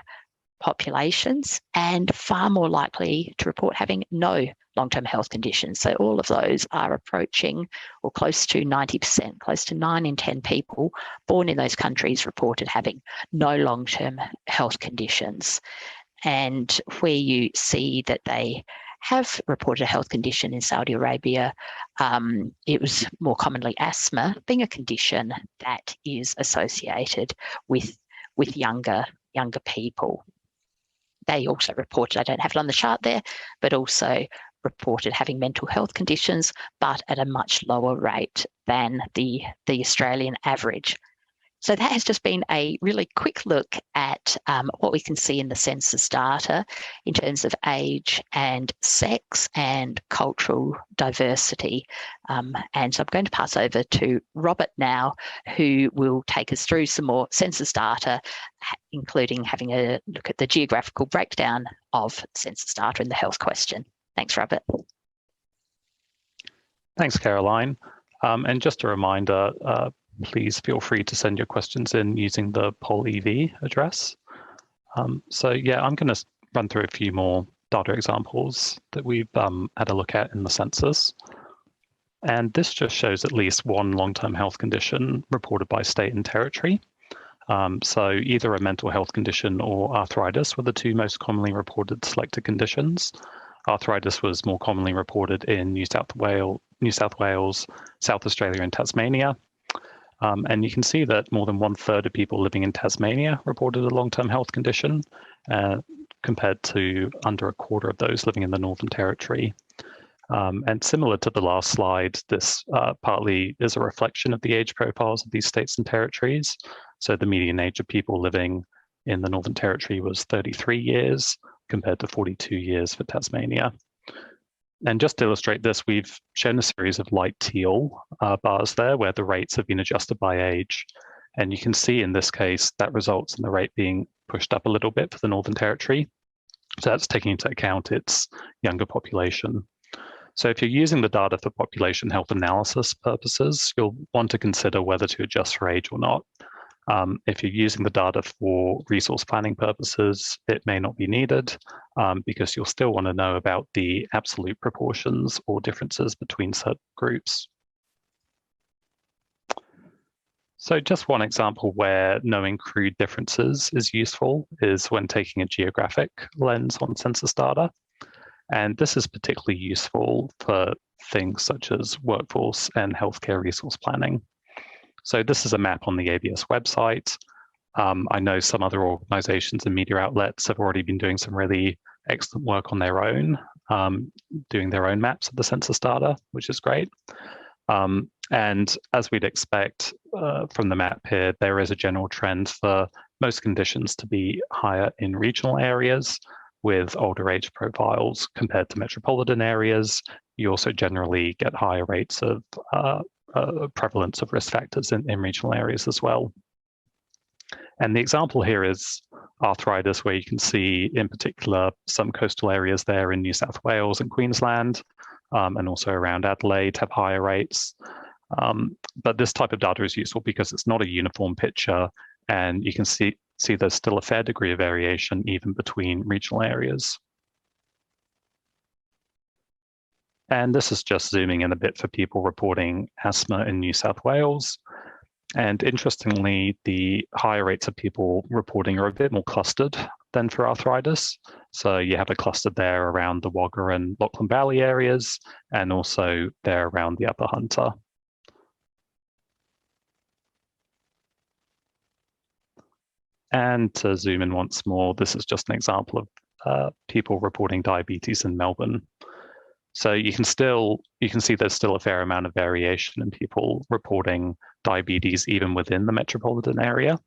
populations and far more likely to report having no long-term health conditions. So all of those are approaching or close to 90%, close to 9 in 10 people born in those countries reported having no long-term health conditions. And where you see that they have reported a health condition in Saudi Arabia, it was more commonly asthma, being a condition that is associated with younger people. They also reported, I don't have it on the chart there, but also reported having mental health conditions, but at a much lower rate than the Australian average. So that has just been a really quick look at what we can see in the census data in terms of age and sex and cultural diversity. And so I'm going to pass over to Robert now, who will take us through some more census data, including having a look at the geographical breakdown of census data in the health question. Thanks, Robert. Thanks, Caroline. And just a reminder, please feel free to send your questions in using the poll EV address. So yeah, I'm going to run through a few more data examples that we've had a look at in the census. And this just shows at least one long-term health condition reported by state and territory. So either a mental health condition or arthritis were the two most commonly reported selected conditions. Arthritis was more commonly reported in New South Wales, South Australia, and Tasmania. And you can see that more than 1/3 of people living in Tasmania reported a long-term health condition, compared to under a quarter of those living in the Northern Territory. And similar to the last slide, this partly is a reflection of the age profiles of these states and territories. So the median age of people living in the Northern Territory was 33 years compared to 42 years for Tasmania. And just to illustrate this, we've shown a series of light teal bars there where the rates have been adjusted by age. And you can see in this case that results in the rate being pushed up a little bit for the Northern Territory. So that's taking into account its younger population. So if you're using the data for population health analysis purposes, you'll want to consider whether to adjust for age or not. If you're using the data for resource planning purposes, it may not be needed because you'll still want to know about the absolute proportions or differences between certain groups. So just one example where knowing crude differences is useful is when taking a geographic lens on census data. And this is particularly useful for things such as workforce and healthcare resource planning. So this is a map on the ABS website. I know some other organizations and media outlets have already been doing some really excellent work on their own, doing their own maps of the census data, which is great. And as we'd expect from the map here, there is a general trend for most conditions to be higher in regional areas with older age profiles compared to metropolitan areas. You also generally get higher rates of prevalence of risk factors in regional areas as well. And the example here is arthritis, where you can see in particular some coastal areas there in New South Wales and Queensland, and also around Adelaide have higher rates. But this type of data is useful because it's not a uniform picture, and you can see there's still a fair degree of variation even between regional areas. And this is just zooming in a bit for people reporting asthma in New South Wales. And interestingly, the higher rates of people reporting are a bit more clustered than for arthritis. So you have a cluster there around the Wagga and Lachlan Valley areas, and also there around the Upper Hunter. And to zoom in once more, this is just an example of people reporting diabetes in Melbourne. So you can see there's still a fair amount of variation in people reporting diabetes even within the metropolitan area.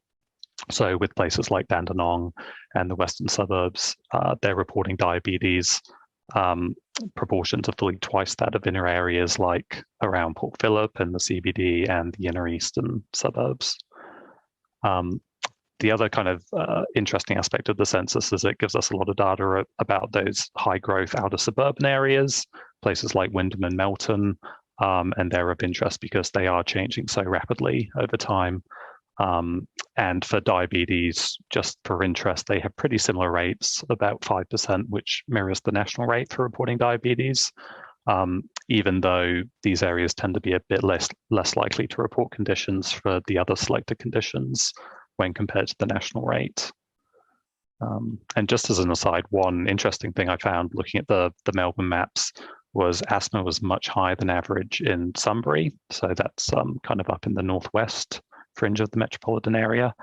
So with places like Dandenong and the western suburbs, they're reporting diabetes proportions of fully twice that of inner areas like around Port Phillip and the CBD and the inner eastern suburbs. The other kind of interesting aspect of the census is it gives us a lot of data about those high growth outer suburban areas, places like Wyndham and Melton, and they're of interest because they are changing so rapidly over time. And for diabetes, just for interest, they have pretty similar rates, about 5%, which mirrors the national rate for reporting diabetes, even though these areas tend to be a bit less likely to report conditions for the other selected conditions when compared to the national rate. And just as an aside, one interesting thing I found looking at the Melbourne maps was asthma was much higher than average in Sunbury. So that's kind of up in the northwest fringe of the metropolitan area.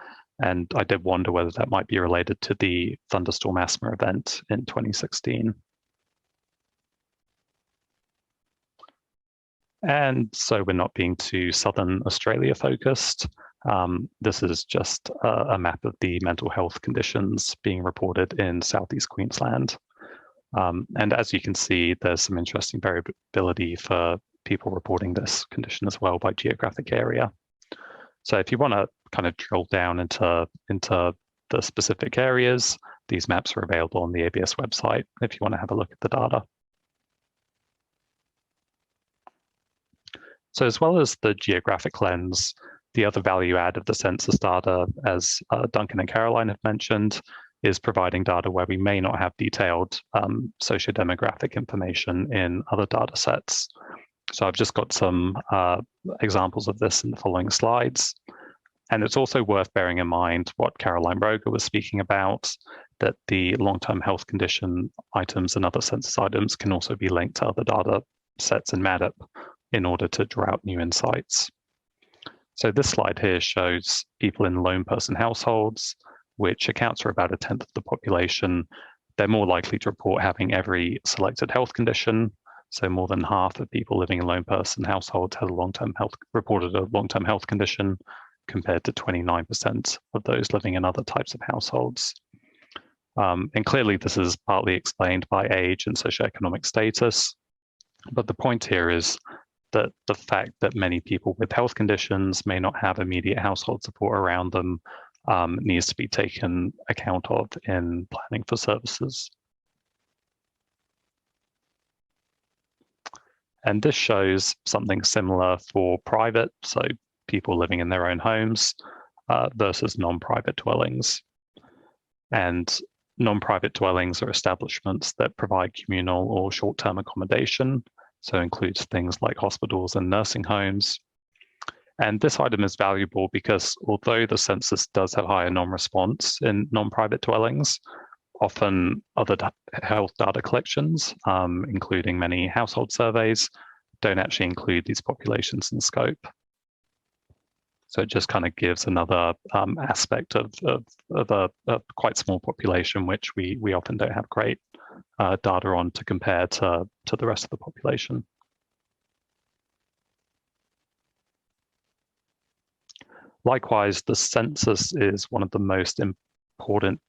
And I did wonder whether that might be related to the thunderstorm asthma event in 2016. And so we're not being too Southern Australia focused. This is just a map of the mental health conditions being reported in Southeast Queensland. And as you can see, there's some interesting variability for people reporting this condition as well by geographic area. So if you want to kind of drill down into the specific areas, these maps are available on the ABS website if you want to have a look at the data. So as well as the geographic lens, the other value add of the census data, as Duncan and Caroline have mentioned, is providing data where we may not have detailed sociodemographic information in other data sets. So I've just got some examples of this in the following slides. And it's also worth bearing in mind what Caroline Roger was speaking about, that the long-term health condition items and other census items can also be linked to other data sets in MADIP in order to draw out new insights. So this slide here shows people in lone person households, which accounts for about 1/10 of the population. They're more likely to report having every selected health condition. So more than half of people living in lone person households had reported a long-term health condition, compared to 29% of those living in other types of households. And clearly this is partly explained by age and socioeconomic status. But the point here is that the fact that many people with health conditions may not have immediate household support around them needs to be taken account of in planning for services. And this shows something similar for private, so people living in their own homes versus non-private dwellings. And non-private dwellings are establishments that provide communal or short-term accommodation, so includes things like hospitals and nursing homes. And this item is valuable because although the census does have higher non-response in non-private dwellings, often other health data collections, including many household surveys, don't actually include these populations in scope. So it just kind of gives another aspect of a quite small population, which we often don't have great data on to compare to the rest of the population. Likewise, the census is one of the most important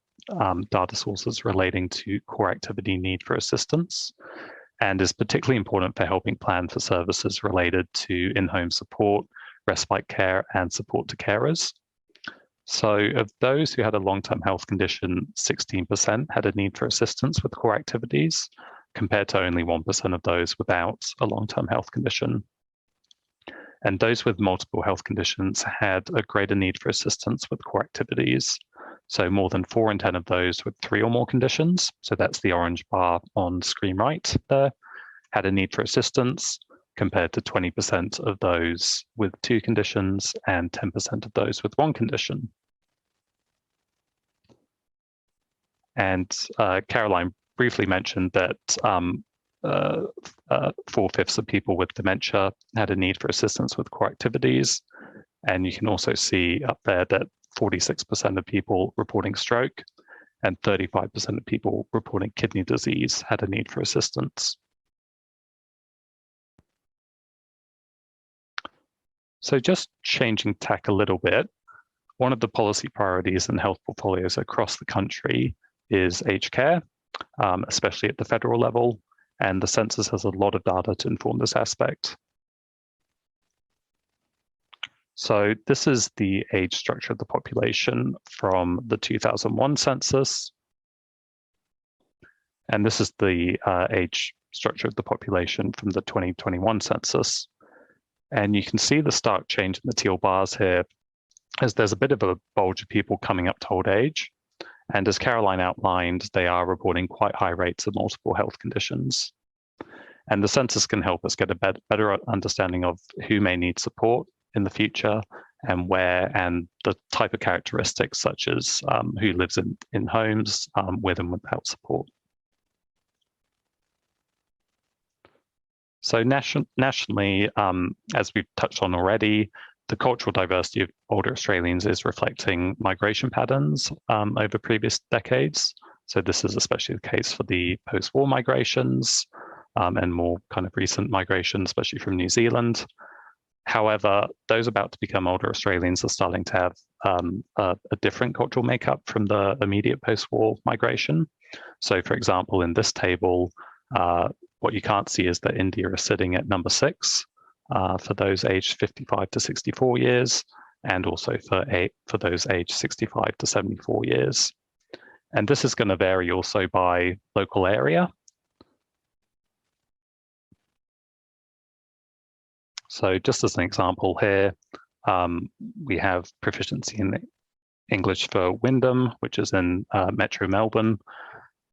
data sources relating to core activity need for assistance, and is particularly important for helping plan for services related to in-home support, respite care, and support to carers. So of those who had a long-term health condition, 16% had a need for assistance with core activities, compared to only 1% of those without a long-term health condition. And those with multiple health conditions had a greater need for assistance with core activities. So more than 4 in 10 of those with 3 or more conditions, so that's the orange bar on screen right there, had a need for assistance, compared to 20% of those with 2 conditions and 10% of those with 1 condition. And Caroline briefly mentioned that 4/5 of people with dementia had a need for assistance with core activities. And you can also see up there that 46% of people reporting stroke and 35% of people reporting kidney disease had a need for assistance. So just changing tack a little bit, one of the policy priorities in health portfolios across the country is aged care, especially at the federal level, and the census has a lot of data to inform this aspect. So this is the age structure of the population from the 2001 census, and this is the age structure of the population from the 2021 census. And you can see the stark change in the teal bars here, as there's a bit of a bulge of people coming up to old age. And as Caroline outlined, they are reporting quite high rates of multiple health conditions. And the census can help us get a better understanding of who may need support in the future and where, and the type of characteristics such as who lives in homes with and without support. So nationally, as we've touched on already, the cultural diversity of older Australians is reflecting migration patterns over previous decades. So this is especially the case for the post-war migrations and more kind of recent migration, especially from New Zealand. However, those about to become older Australians are starting to have a different cultural makeup from the immediate post-war migration. So for example, in this table, what you can't see is that India is sitting at number 6 for those aged 55 to 64 years, and also for those aged 65 to 74 years. And this is going to vary also by local area. So just as an example here, we have proficiency in English for Wyndham, which is in Metro Melbourne.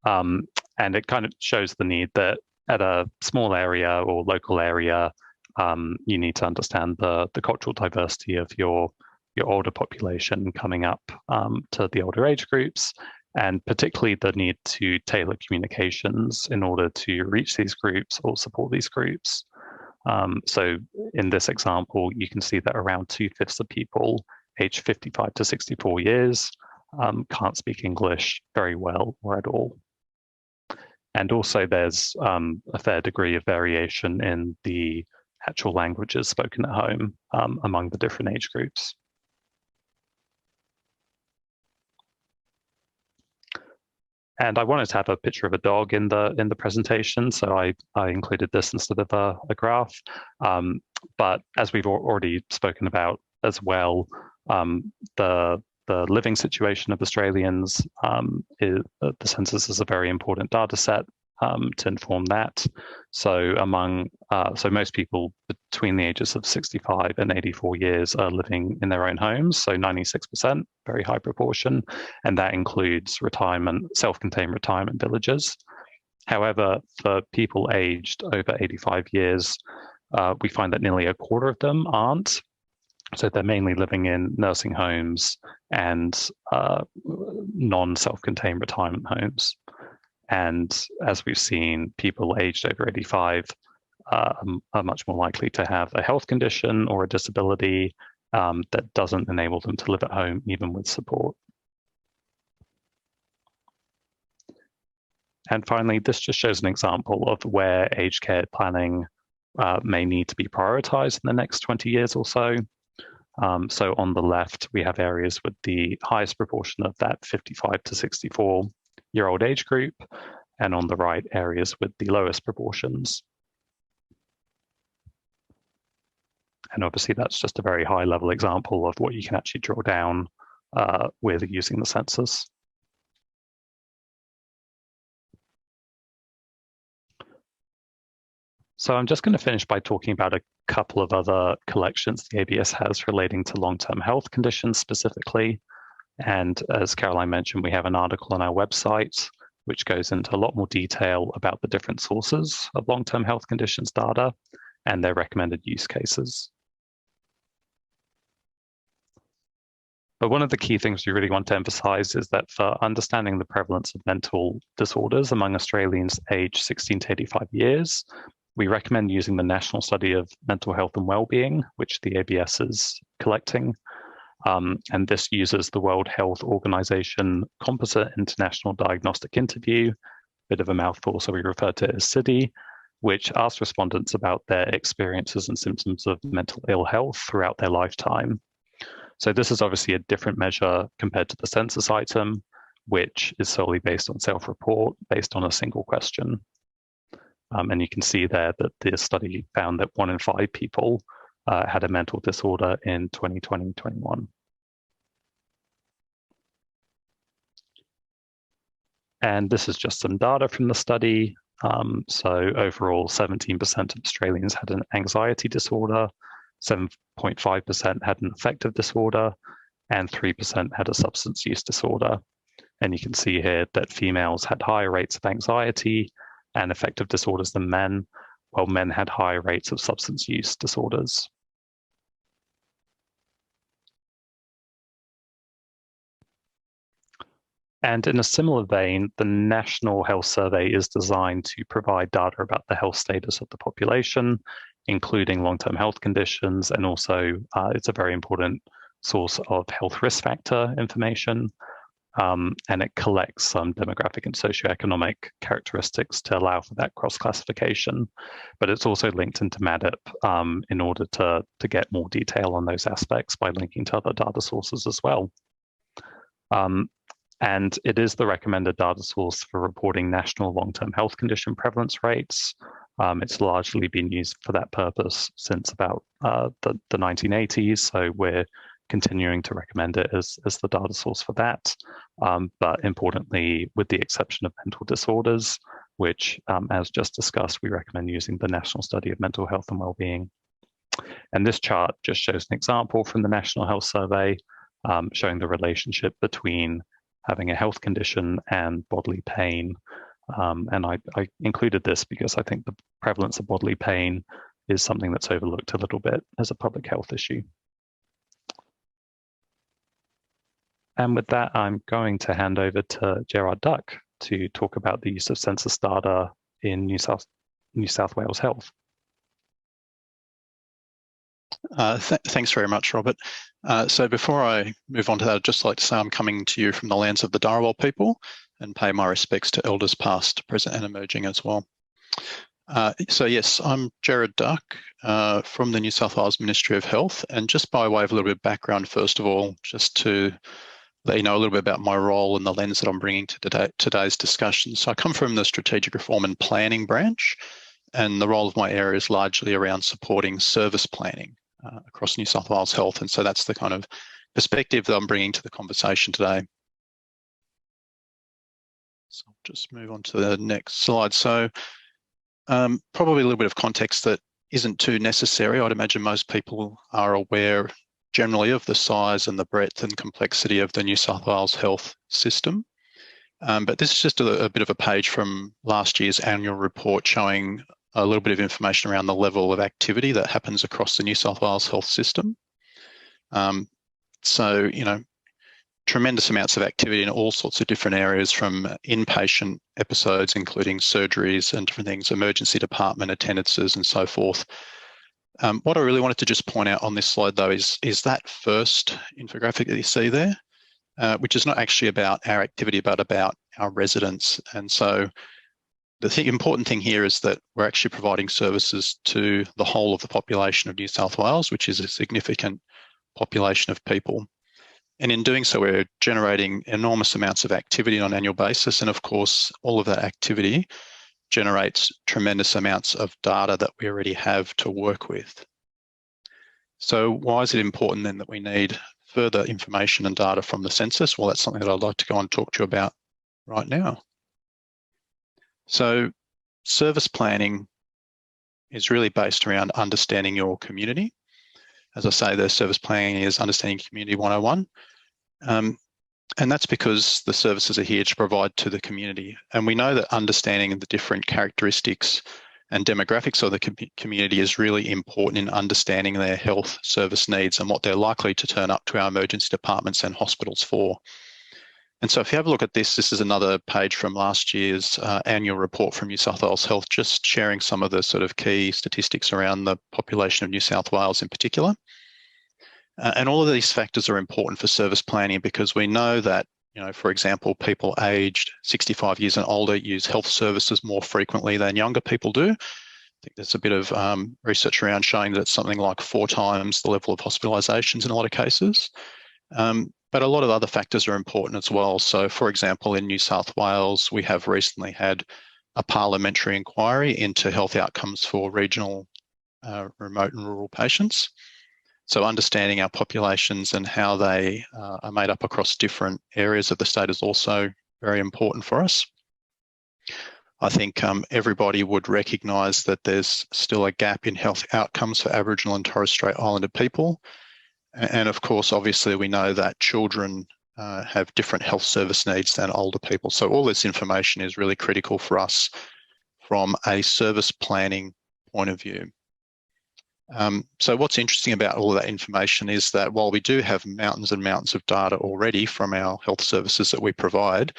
And it kind of shows the need that at a small area or local area, you need to understand the cultural diversity of your older population coming up to the older age groups, and particularly the need to tailor communications in order to reach these groups or support these groups. So in this example, you can see that around 2/5 of people aged 55 to 64 years can't speak English very well or at all. And also there's a fair degree of variation in the actual languages spoken at home among the different age groups. And I wanted to have a picture of a dog in the presentation, so I included this instead of a graph. But as we've already spoken about as well, the living situation of Australians, the census is a very important data set to inform that. So so most people between the ages of 65 and 84 years are living in their own homes, so 96%, very high proportion, and that includes self-contained retirement villages. However, for people aged over 85 years, we find that nearly a quarter of them aren't. So they're mainly living in nursing homes and non-self-contained retirement homes. And as we've seen, people aged over 85 are much more likely to have a health condition or a disability that doesn't enable them to live at home, even with support. And finally, this just shows an example of where aged care planning may need to be prioritized in the next 20 years or so. So on the left, we have areas with the highest proportion of that 55 to 64-year-old age group, and on the right, areas with the lowest proportions. And obviously, that's just a very high-level example of what you can actually draw down with using the census. So I'm just going to finish by talking about a couple of other collections the ABS has relating to long-term health conditions specifically. And as Caroline mentioned, we have an article on our website which goes into a lot more detail about the different sources of long-term health conditions data and their recommended use cases. But one of the key things we really want to emphasize is that for understanding the prevalence of mental disorders among Australians aged 16 to 85 years, we recommend using the National Study of Mental Health and Wellbeing, which the ABS is collecting. And this uses the World Health Organization Composite International Diagnostic Interview, bit of a mouthful, so we refer to it as CIDI, which asks respondents about their experiences and symptoms of mental ill health throughout their lifetime. So this is obviously a different measure compared to the census item, which is solely based on self-report, based on a single question. And you can see there that the study found that 1 in 5 people had a mental disorder in 2020-21. And this is just some data from the study. So overall, 17% of Australians had an anxiety disorder, 7.5% had an affective disorder, and 3% had a substance use disorder. And you can see here that females had higher rates of anxiety and affective disorders than men, while men had higher rates of substance use disorders. And in a similar vein, the National Health Survey is designed to provide data about the health status of the population, including long-term health conditions, and also it's a very important source of health risk factor information. And it collects some demographic and socioeconomic characteristics to allow for that cross-classification. But it's also linked into MADIP in order to get more detail on those aspects by linking to other data sources as well. And it is the recommended data source for reporting national long-term health condition prevalence rates. It's largely been used for that purpose since about the 1980s, so we're continuing to recommend it as the data source for that. But importantly, with the exception of mental disorders, which, as just discussed, we recommend using the National Study of Mental Health and Wellbeing. And this chart just shows an example from the National Health Survey showing the relationship between having a health condition and bodily pain. And I included this because I think the prevalence of bodily pain is something that's overlooked a little bit as a public health issue. And with that, I'm going to hand over to Gerard Duck to talk about the use of census data in New South Wales Health. Thanks very much, Robert. So before I move on to that, I'd just like to say I'm coming to you from the lands of the Dharawal people and pay my respects to elders past, present and emerging as well. So yes, I'm Gerard Duck from the New South Wales Ministry of Health, and just by way of a little bit of background, first of all, just to let you know a little bit about my role and the lens that I'm bringing to today's discussion. So I come from the Strategic Reform and Planning branch, and the role of my area is largely around supporting service planning across New South Wales Health, and so that's the kind of perspective that I'm bringing to the conversation today. So I'll just move on to the next slide. So probably a little bit of context that isn't too necessary. I'd imagine most people are aware generally of the size and the breadth and complexity of the New South Wales health system. But this is just a bit of a page from last year's annual report showing a little bit of information around the level of activity that happens across the New South Wales health system. So, you know, tremendous amounts of activity in all sorts of different areas, from inpatient episodes, including surgeries and different things, emergency department attendances and so forth. What I really wanted to just point out on this slide, though, is that first infographic that you see there, which is not actually about our activity, but about our residents. And so the important thing here is that we're actually providing services to the whole of the population of New South Wales, which is a significant population of people. And in doing so, we're generating enormous amounts of activity on an annual basis. And of course, all of that activity generates tremendous amounts of data that we already have to work with. So why is it important then that we need further information and data from the census? Well, that's something that I'd like to go and talk to you about right now. So service planning is really based around understanding your community. As I say, the service planning is understanding community 101. And that's because the services are here to provide to the community. And we know that understanding the different characteristics and demographics of the community is really important in understanding their health service needs and what they're likely to turn up to our emergency departments and hospitals for. And so if you have a look at this, this is another page from last year's annual report from New South Wales Health, just sharing some of the sort of key statistics around the population of New South Wales in particular. And all of these factors are important for service planning because we know that, you know, for example, people aged 65 years and older use health services more frequently than younger people do. I think there's a bit of research around showing that it's something like 4 times the level of hospitalisations in a lot of cases. But a lot of other factors are important as well. So, for example, in New South Wales, we have recently had a parliamentary inquiry into health outcomes for regional, remote and rural patients. So understanding our populations and how they are made up across different areas of the state is also very important for us. I think everybody would recognise that there's still a gap in health outcomes for Aboriginal and Torres Strait Islander people. And of course, obviously, we know that children have different health service needs than older people. So all this information is really critical for us from a service planning point of view. So what's interesting about all of that information is that while we do have mountains and mountains of data already from our health services that we provide,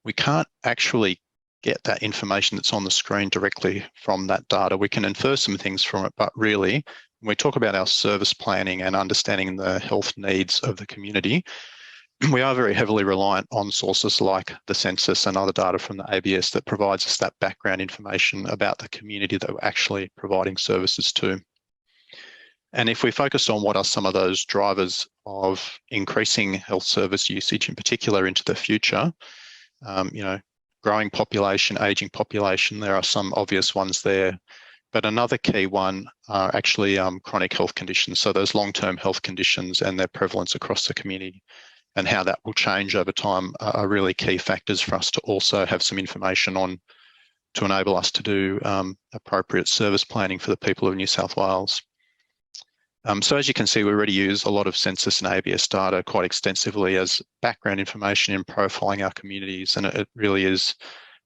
we can't actually get that information that's on the screen directly from that data. We can infer some things from it, but really, when we talk about our service planning and understanding the health needs of the community, we are very heavily reliant on sources like the census and other data from the ABS that provides us that background information about the community that we're actually providing services to. And if we focus on what are some of those drivers of increasing health service usage in particular into the future, you know, growing population, aging population, there are some obvious ones there. But another key one are actually chronic health conditions. So those long-term health conditions and their prevalence across the community and how that will change over time are really key factors for us to also have some information on to enable us to do appropriate service planning for the people of New South Wales. So as you can see, we already use a lot of census and ABS data quite extensively as background information in profiling our communities, and it really is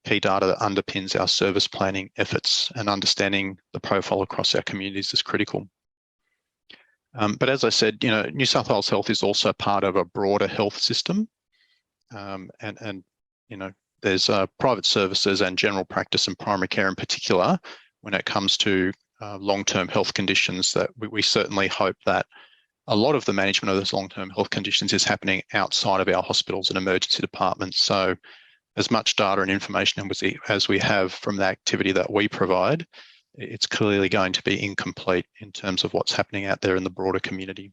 key data that underpins our service planning efforts, and understanding the profile across our communities is critical. But as I said, New South Wales Health is also part of a broader health system, and there's private services and general practice and primary care in particular when it comes to long-term health conditions that we certainly hope that a lot of the management of those long-term health conditions is happening outside of our hospitals and emergency departments. So as much data and information as we have from the activity that we provide, it's clearly going to be incomplete in terms of what's happening out there in the broader community.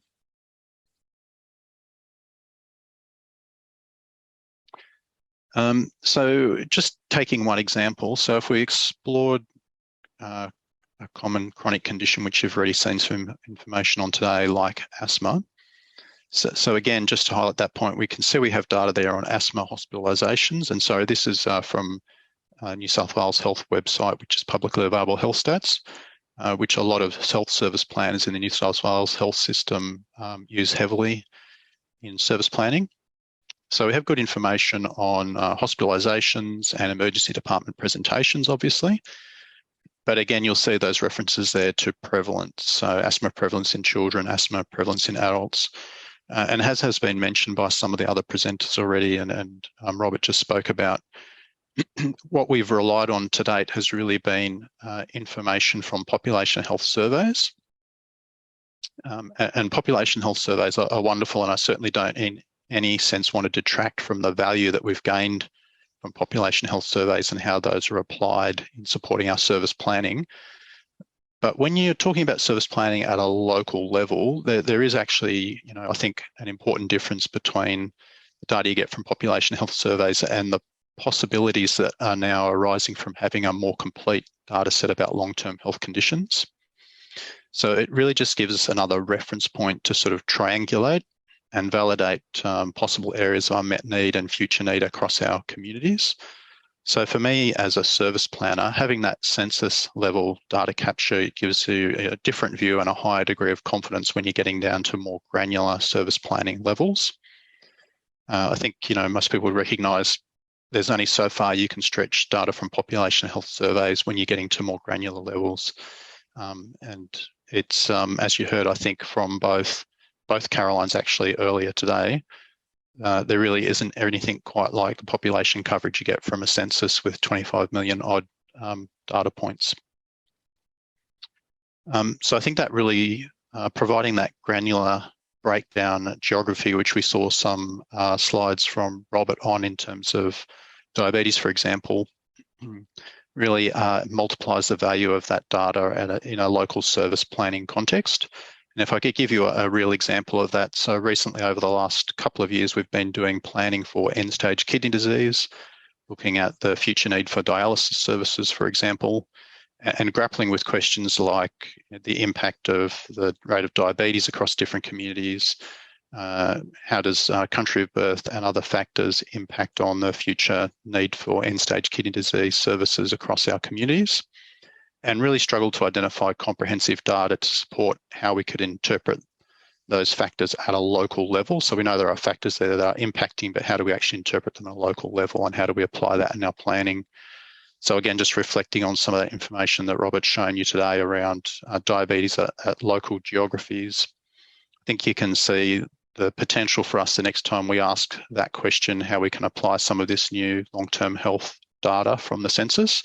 So just taking one example, so if we explored a common chronic condition which you've already seen some information on today, like asthma. So again, just to highlight that point, we can see we have data there on asthma hospitalisations. And so this is from New South Wales Health website, which is publicly available health stats, which a lot of self-service planners in the New South Wales health system use heavily in service planning. So we have good information on hospitalisations and emergency department presentations, obviously. But again, you'll see those references there to prevalence. So asthma prevalence in children, asthma prevalence in adults. And as has been mentioned by some of the other presenters already, and Robert just spoke about, what we've relied on to date has really been information from population health surveys. And population health surveys are wonderful, and I certainly don't in any sense want to detract from the value that we've gained from population health surveys and how those are applied in supporting our service planning. But when you're talking about service planning at a local level, there is actually, I think, an important difference between the data you get from population health surveys and the possibilities that are now arising from having a more complete data set about long-term health conditions. So it really just gives us another reference point to sort of triangulate and validate possible areas of unmet need and future need across our communities. So for me, as a service planner, having that census level data capture gives you a different view and a higher degree of confidence when you're getting down to more granular service planning levels. I think, most people would recognise there's only so far you can stretch data from population health surveys when you're getting to more granular levels. And it's, as you heard, I think, from both Carolines actually earlier today, there really isn't anything quite like the population coverage you get from a census with 25 million odd data points. So I think that really providing that granular breakdown geography, which we saw some slides from Robert on in terms of diabetes, for example, really multiplies the value of that data in a local service planning context. And if I could give you a real example of that, so recently over the last couple of years, we've been doing planning for end-stage kidney disease, looking at the future need for dialysis services, for example, and grappling with questions like the impact of the rate of diabetes across different communities, how does country of birth and other factors impact on the future need for end-stage kidney disease services across our communities, and really struggle to identify comprehensive data to support how we could interpret those factors at a local level. So we know there are factors there that are impacting, but how do we actually interpret them at a local level, and how do we apply that in our planning? So again, just reflecting on some of that information that Robert's shown you today around diabetes at local geographies, I think you can see the potential for us the next time we ask that question, how we can apply some of this new long-term health data from the census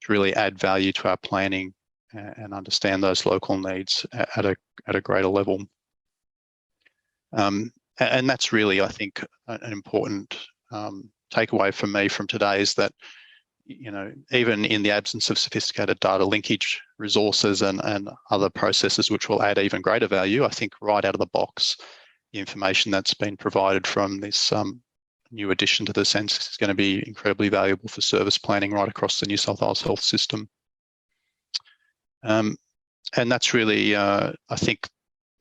to really add value to our planning and understand those local needs at a greater level. And that's really, I think, an important takeaway for me from today is that, even in the absence of sophisticated data linkage resources and other processes which will add even greater value, I think right out of the box, the information that's been provided from this new addition to the census is going to be incredibly valuable for service planning right across the New South Wales health system. And that's really, I think,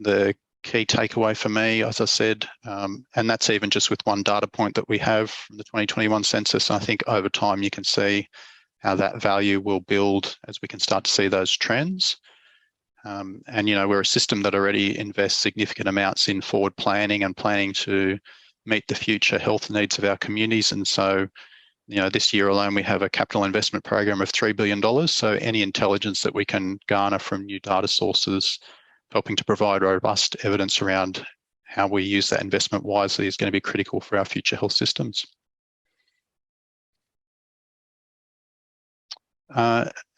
the key takeaway for me, as I said, and that's even just with one data point that we have from the 2021 census. I think over time you can see how that value will build as we can start to see those trends. And, we're a system that already invests significant amounts in forward planning and planning to meet the future health needs of our communities. And so, this year alone, we have a capital investment program of $3 billion. So any intelligence that we can garner from new data sources, helping to provide robust evidence around how we use that investment wisely is going to be critical for our future health systems.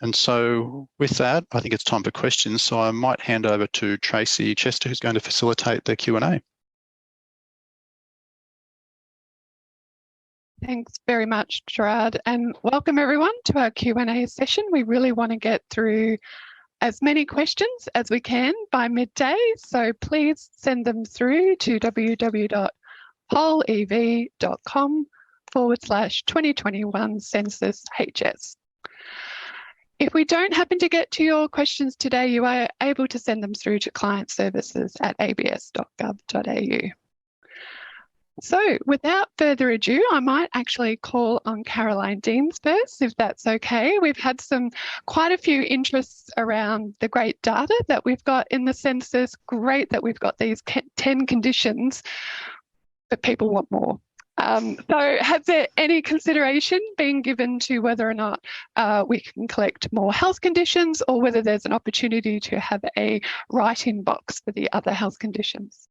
And so with that, I think it's time for questions. So I might hand over to Tracy Chester, who's going to facilitate the Q&A. Thanks very much, Gerard, and welcome everyone to our Q&A session. We really want to get through as many questions as we can by midday, so please send them through to www.polev.com/2021 Census HS. If we don't happen to get to your questions today, you are able to send them through to clientservices@abs.gov.au. So without further ado, I might actually call on Caroline Deans first, if that's okay. We've had quite a few interests around the great data that we've got in the census. Great that we've got these 10 conditions, but people want more. So has there any consideration been given to whether or not we can collect more health conditions, or whether there's an opportunity to have a write-in box for the other health conditions?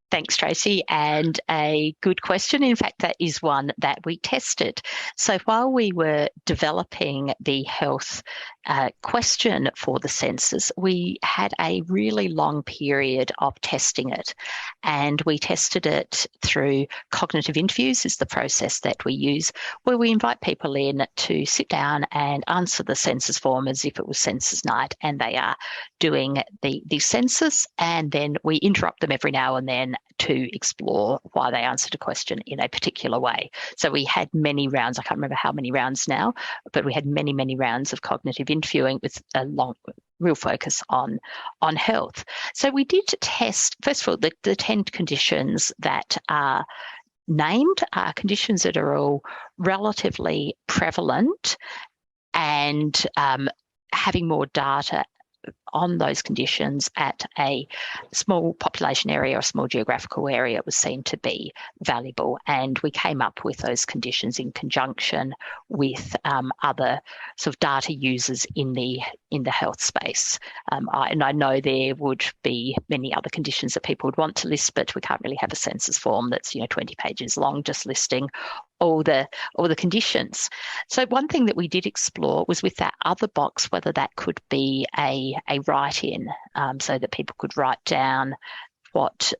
Thanks, Tracy, and a good question. In fact, that is one that we tested. So while we were developing the health question for the census, we had a really long period of testing it, and we tested it through cognitive interviews, is the process that we use, where we invite people in to sit down and answer the census form as if it was census night, and they are doing the census, and then we interrupt them every now and then to explore why they answered a question in a particular way. So we had many rounds, I can't remember how many rounds now, but we had many, many rounds of cognitive interviewing with a real focus on health. So we did test, first of all, the 10 conditions that are named are conditions that are all relatively prevalent, and having more data on those conditions at a small population area or small geographical area was seen to be valuable. And we came up with those conditions in conjunction with other sort of data users in the health space. And I know there would be many other conditions that people would want to list, but we can't really have a census form that's 20 pages long just listing all the conditions. So one thing that we did explore was with that other box, whether that could be a write-in, so that people could write down what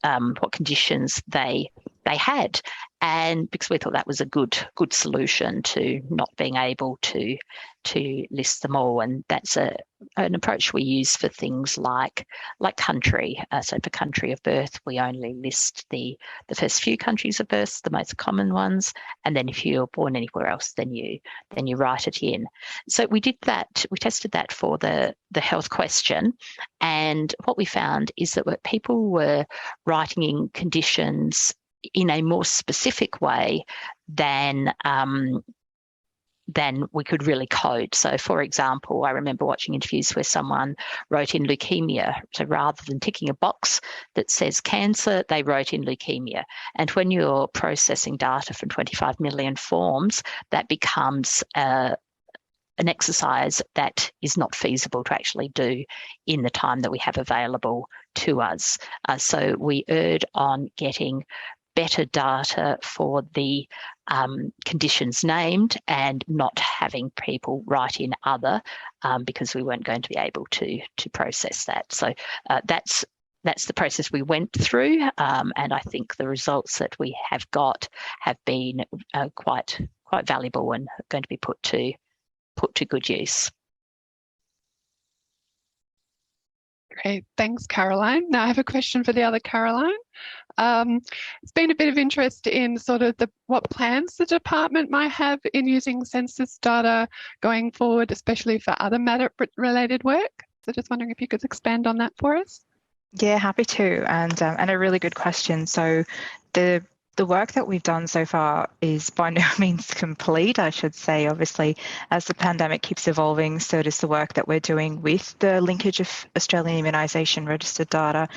conditions they had, and because we thought that was a good solution to not being able to list them all. And that's an approach we use for things like country. So for country of birth, we only list the first few countries of birth, the most common ones, and then if you're born anywhere else, then you write it in. So we did that. We tested that for the health question, and what we found is that people were writing in conditions in a more specific way than we could really code. So, for example, I remember watching interviews where someone wrote in leukemia. So rather than ticking a box that says cancer, they wrote in leukemia. And when you're processing data from 25 million forms, that becomes an exercise that is not feasible to actually do in the time that we have available to us. So we erred on getting better data for the conditions named and not having people write in other, because we weren't going to be able to process that. So that's the process we went through, and I think the results that we have got have been quite valuable and going to be put to good use. Great, thanks, Caroline. Now I have a question for the other Caroline. It's been a bit of interest in sort of what plans the department might have in using census data going forward, especially for other matter-related work. So just wondering if you could expand on that for us. Yeah, happy to, and a really good question. So the The work that we've done so far is by no means complete, I should say. Obviously, as the pandemic keeps evolving, so does the work that we're doing with the linkage of Australian immunisation registered data,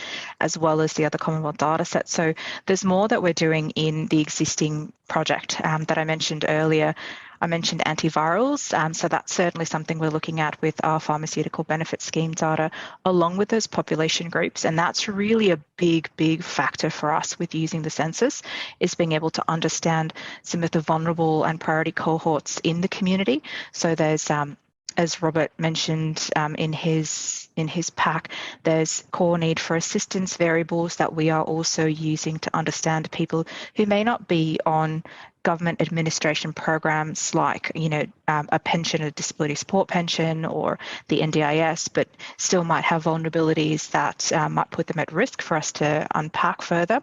as well as the other Commonwealth data sets. So there's more that we're doing in the existing project that I mentioned earlier. I mentioned antivirals, so that's certainly something we're looking at with our pharmaceutical benefit scheme data, along with those population groups. And that's really a big, big factor for us with using the census, is being able to understand some of the vulnerable and priority cohorts in the community. So there's as Robert mentioned in his pack, there's core need for assistance variables that we are also using to understand people who may not be on government administration programs like, a pension, a disability support pension or the NDIS, but still might have vulnerabilities that might put them at risk for us to unpack further.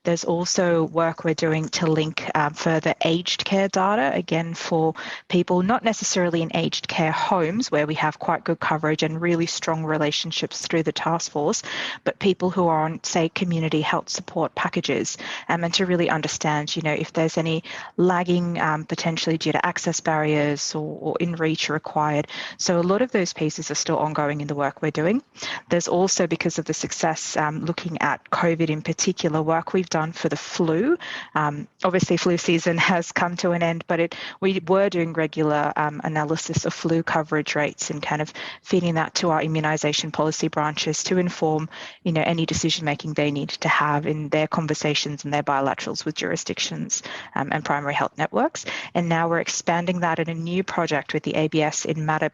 There's also work we're doing to link further aged care data, again, for people not necessarily in aged care homes where we have quite good coverage and really strong relationships through the task force, but people who are on, say, community health support packages, and to really understand, if there's any lagging potentially due to access barriers or in reach required. So a lot of those pieces are still ongoing in the work we're doing. There's also, because of the success looking at COVID in particular, work we've done for the flu. Obviously flu season has come to an end, but we were doing regular analysis of flu coverage rates and kind of feeding that to our immunisation policy branches to inform, any decision making they need to have in their conversations and their bilaterals with jurisdictions and primary health networks. And now we're expanding that in a new project with the ABS in MADIP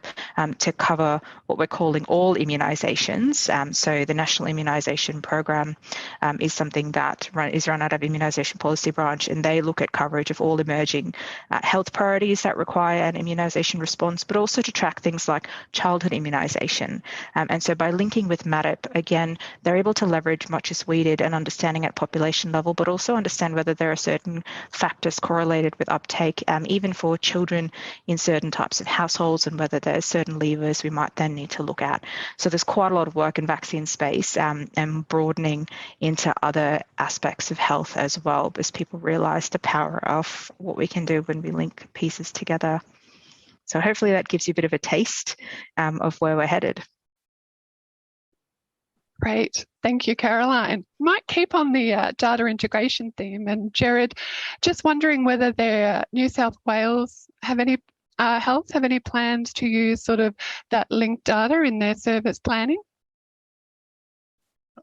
to cover what we're calling all immunisations. So the National Immunisation Program is something that is run out of Immunisation Policy Branch, and they look at coverage of all emerging health priorities that require an immunisation response, but also to track things like childhood immunisation. And so by linking with MADIP, again, they're able to leverage much as we did and understanding at population level, but also understand whether there are certain factors correlated with uptake, even for children in certain types of households, and whether there's certain levers we might then need to look at. So there's quite a lot of work in vaccine space and broadening into other aspects of health as well, as people realise the power of what we can do when we link pieces together. So hopefully that gives you a bit of a taste of where we're headed. Great. Thank you, Caroline. Might keep on the data integration theme. And Jared, just wondering whether New South Wales have any plans to use sort of that linked data in their service planning?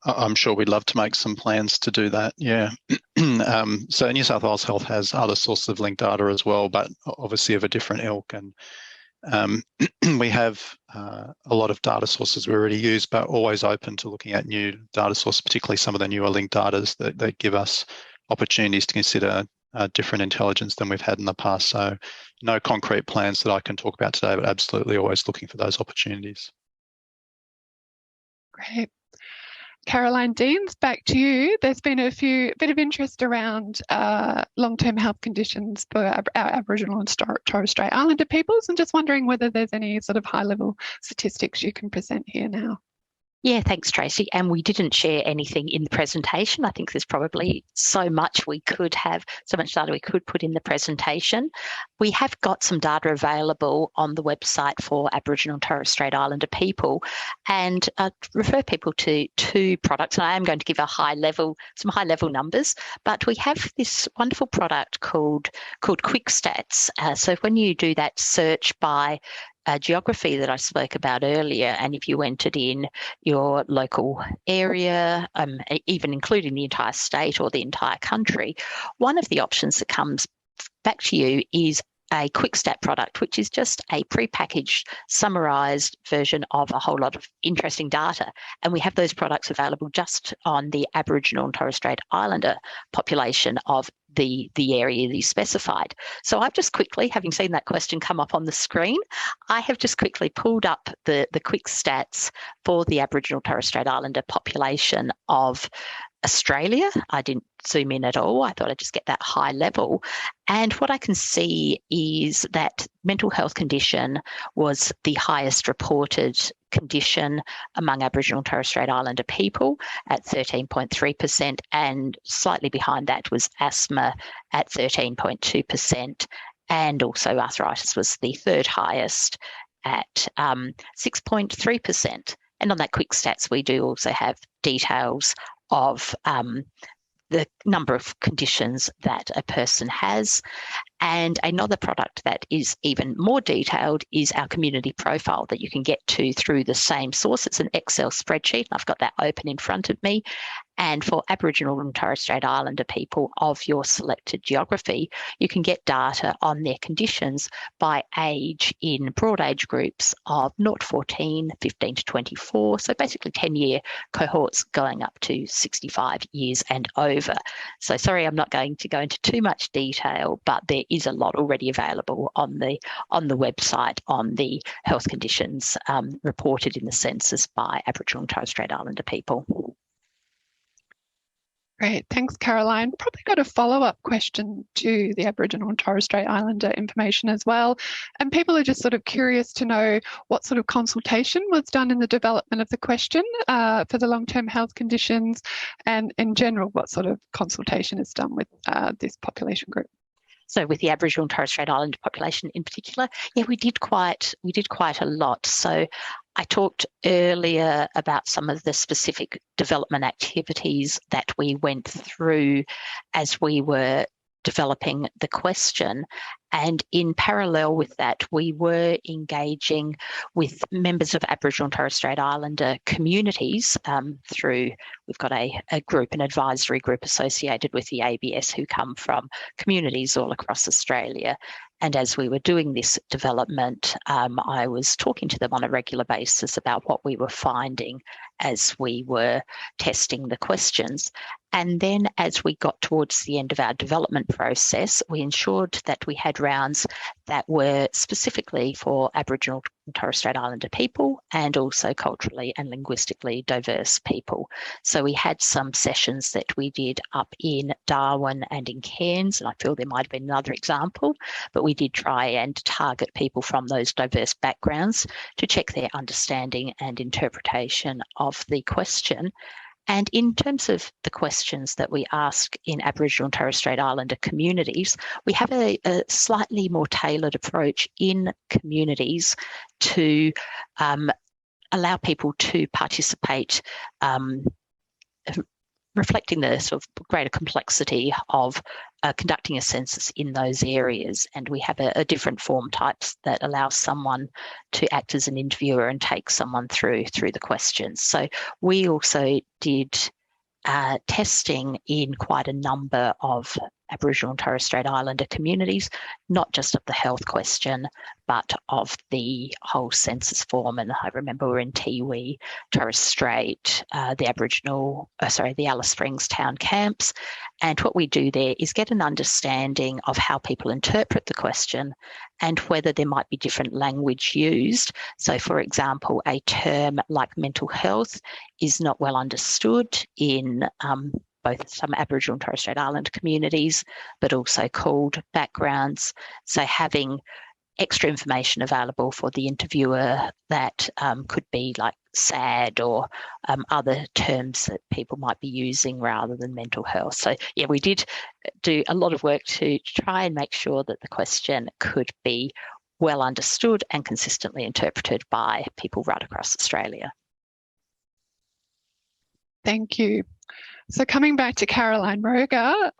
I'm sure we'd love to make some plans to do that, yeah. So New South Wales Health has other sources of linked data as well, but obviously of a different ilk. And we have a lot of data sources we already use, but always open to looking at new data sources, particularly some of the newer linked data that give us opportunities to consider different intelligence than we've had in the past. So no concrete plans that I can talk about today, but absolutely always looking for those opportunities. Great. Caroline Deans, back to you. There's been a bit of interest around long-term health conditions for our Aboriginal and Torres Strait Islander peoples, and just wondering whether there's any sort of high-level statistics you can present here now. Yeah, thanks, Tracy. And we didn't share anything in the presentation. I think there's probably so much data we could put in the presentation. We have got some data available on the website for Aboriginal and Torres Strait Islander people, and refer people to two products. And I am going to give some high-level numbers, but we have this wonderful product called Quick Stats. So when you do that search by geography that I spoke about earlier, and if you entered in your local area, even including the entire state or the entire country, one of the options that comes back to you is a Quick Stat product, which is just a prepackaged, summarised version of a whole lot of interesting data. And we have those products available just on the Aboriginal and Torres Strait Islander population of the area that you specified. So I've just quickly, having seen that question come up on the screen, I have just quickly pulled up the Quick Stats for the Aboriginal and Torres Strait Islander population of Australia. I didn't zoom in at all. I thought I'd just get that high level. And what I can see is that mental health condition was the highest reported condition among Aboriginal and Torres Strait Islander people at 13.3%, and slightly behind that was asthma at 13.2%, and also arthritis was the third highest at 6.3%. And on that quick stats, we do also have details of the number of conditions that a person has. And another product that is even more detailed is our community profile that you can get to through the same source. It's an Excel spreadsheet. I've got that open in front of me. And for Aboriginal and Torres Strait Islander people of your selected geography, you can get data on their conditions by age in broad age groups of 0 to 14, 15 to 24. So basically 10-year cohorts going up to 65 years and over. So sorry, I'm not going to go into too much detail, but there is a lot already available on the website on the health conditions reported in the census by Aboriginal and Torres Strait Islander people. Great, thanks, Caroline. Probably got a follow-up question to the Aboriginal and Torres Strait Islander information as well. And people are just sort of curious to know what sort of consultation was done in the development of the question for the long-term health conditions, and in general, what sort of consultation is done with this population group. So with the Aboriginal and Torres Strait Islander population in particular, yeah, we did quite a lot. So I talked earlier about some of the specific development activities that we went through as we were developing the question. And in parallel with that, we were engaging with members of Aboriginal and Torres Strait Islander communities through, we've got a group, an advisory group associated with the ABS who come from communities all across Australia. And as we were doing this development, I was talking to them on a regular basis about what we were finding as we were testing the questions. And then as we got towards the end of our development process, we ensured that we had rounds that were specifically for Aboriginal and Torres Strait Islander people and also culturally and linguistically diverse people. So we had some sessions that we did up in Darwin and in Cairns, and I feel there might have been another example, but we did try and target people from those diverse backgrounds to check their understanding and interpretation of the question. And in terms of the questions that we ask in Aboriginal and Torres Strait Islander communities, we have a slightly more tailored approach in communities to allow people to participate, reflecting the sort of greater complexity of conducting a census in those areas. And we have a different form types that allow someone to act as an interviewer and take someone through the questions. So we also did testing in quite a number of Aboriginal and Torres Strait Islander communities, not just of the health question, but of the whole census form. And I remember we're in Tiwi, Torres Strait, the Alice Springs town camps. And what we do there is get an understanding of how people interpret the question and whether there might be different language used. So for example, a term like mental health is not well understood in both some Aboriginal and Torres Strait Islander communities, but also called backgrounds. So having extra information available for the interviewer that could be like SAD or other terms that people might be using rather than mental health. So yeah, we did do a lot of work to try and make sure that the question could be well understood and consistently interpreted by people right across Australia. Thank you. So coming back to Caroline Roger,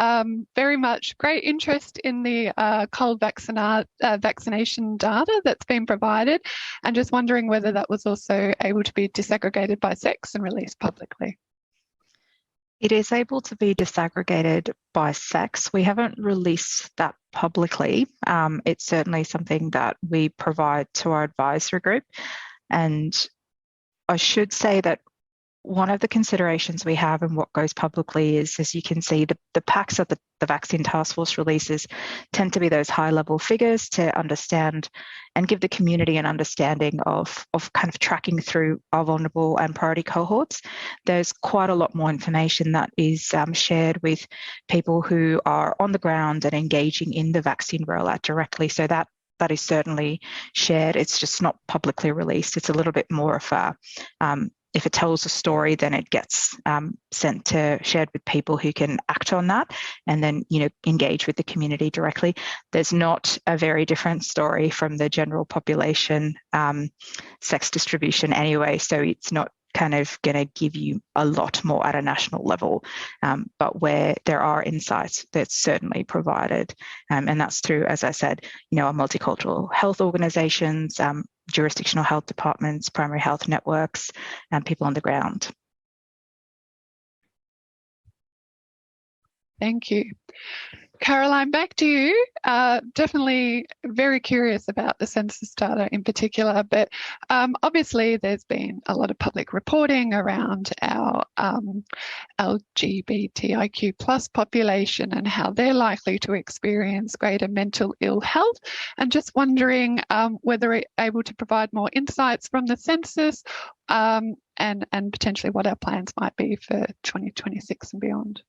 very much great interest in the cold vaccination data that's been provided, and just wondering whether that was also able to be disaggregated by sex and released publicly. It is able to be disaggregated by sex. We haven't released that publicly. It's certainly something that we provide to our advisory group. And I should say that one of the considerations we have and what goes publicly is, as you can see, the packs that the Vaccine Task Force releases tend to be those high-level figures to understand and give the community an understanding of kind of tracking through our vulnerable and priority cohorts. There's quite a lot more information that is shared with people who are on the ground and engaging in the vaccine rollout directly. So that that is certainly shared. It's just not publicly released. It's a little bit more of a, if it tells a story, then it gets shared with people who can act on that and then, engage with the community directly. There's not a very different story from the general population sex distribution anyway, so it's not kind of going to give you a lot more at a national level, but where there are insights, that's certainly provided, and that's through, as I said, our multicultural health organisations, jurisdictional health departments, primary health networks, and people on the ground. Thank you. Caroline, back to you. Definitely very curious about the census data in particular, but obviously there's been a lot of public reporting around our LGBTIQ plus population and how they're likely to experience greater mental ill health. And just wondering whether you're able to provide more insights from the census and potentially what our plans might be for 2026 and beyond.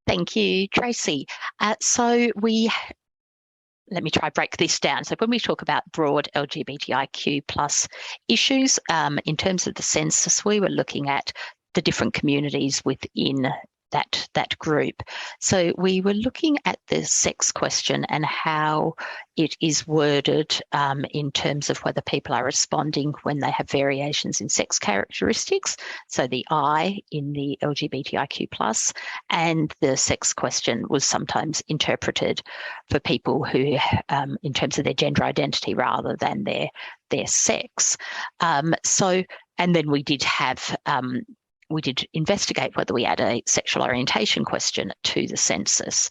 Thank you, Tracy. So let me try break this down. So when we talk about broad LGBTIQ plus issues, in terms of the census, we were looking at the different communities within that group. So we were looking at the sex question and how it is worded in terms of whether people are responding when they have variations in sex characteristics. So the I in the LGBTIQ plus, and the sex question was sometimes interpreted for people who, in terms of their gender identity rather than their sex. And then we did have we did investigate whether we add a sexual orientation question to the census.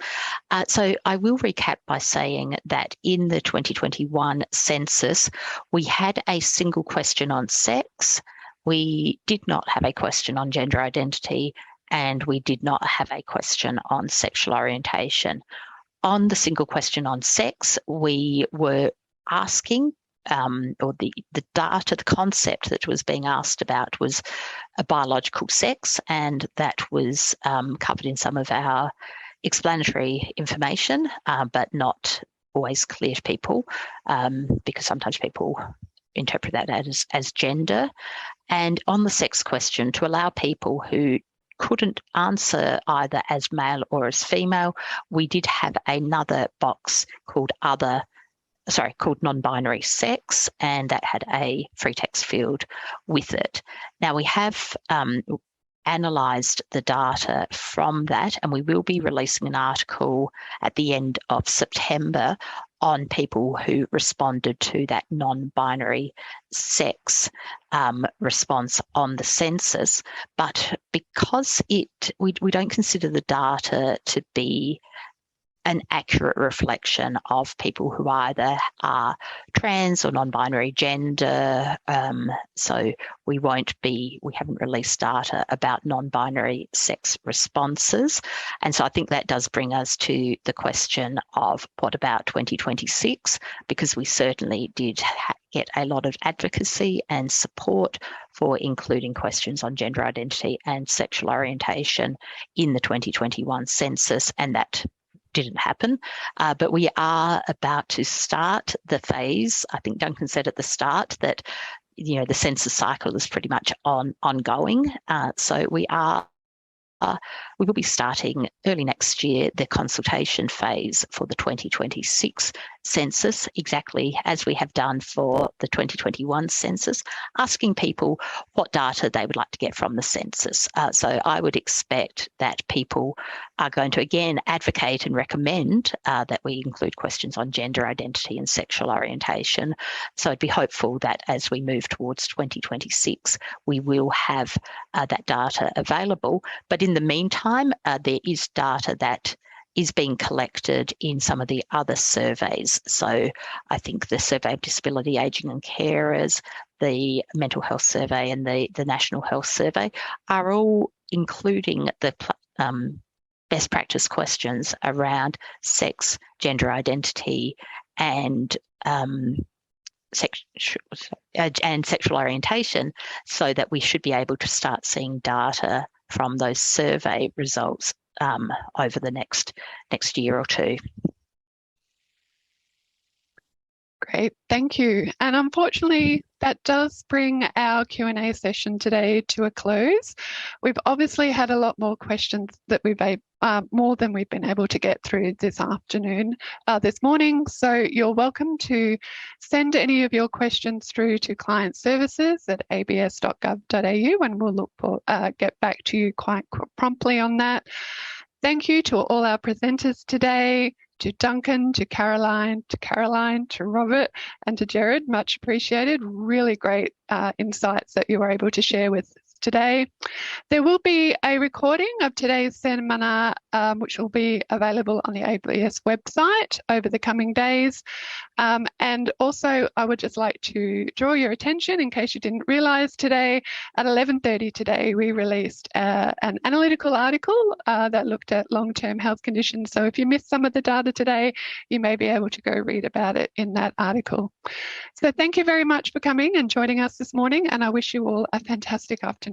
So I will recap by saying that in the 2021 census, we had a single question on sex. We did not have a question on gender identity, and we did not have a question on sexual orientation. On the single question on sex, we were asking or the data, the concept that was being asked about was a biological sex, and that was covered in some of our explanatory information, but not always clear to people, because sometimes people interpret that as gender. And on the sex question, to allow people who couldn't answer either as male or as female, we did have another box called non-binary sex, and that had a free text field with it. Now we have analysed the data from that, and we will be releasing an article at the end of September on people who responded to that non-binary sex response on the census. But because we don't consider the data to be an accurate reflection of people who either are trans or non-binary gender. So we haven't released data about non-binary sex responses. And so I think that does bring us to the question of what about 2026? Because we certainly did get a lot of advocacy and support for including questions on gender identity and sexual orientation in the 2021 census, and that didn't happen, but we are about to start the phase. I think Duncan said at the start that the census cycle is pretty much ongoing. So we will be starting early next year the consultation phase for the 2026 census, exactly as we have done for the 2021 census, asking people what data they would like to get from the census. So I would expect that people are going to again advocate and recommend that we include questions on gender identity and sexual orientation. So I'd be hopeful that as we move towards 2026, we will have that data available. But in the meantime, there is data that is being collected in some of the other surveys. So I think the Survey of Disability, Ageing and Carers, the Mental Health Survey and the National Health Survey are all including the best practice questions around sex, gender identity and sexual orientation, so that we should be able to start seeing data from those survey results over the next year or two. Great, thank you. And unfortunately, that does bring our Q&A session today to a close. We've obviously had a lot more questions that we've more than we've been able to get through this morning. So you're welcome to send any of your questions through to client services at abs.gov.au, and we'll get back to you quite promptly on that. Thank you to all our presenters today, to Duncan, to Caroline, to Robert, and to Jared. Much appreciated. Really great insights that you were able to share with us today. There will be a recording of today's seminar, which will be available on the ABS website over the coming days. And also, I would just like to draw your attention, in case you didn't realise today, at 11:30 today, we released an analytical article that looked at long-term health conditions. So if you missed some of the data today, you may be able to go read about it in that article. So thank you very much for coming and joining us this morning, and I wish you all a fantastic afternoon.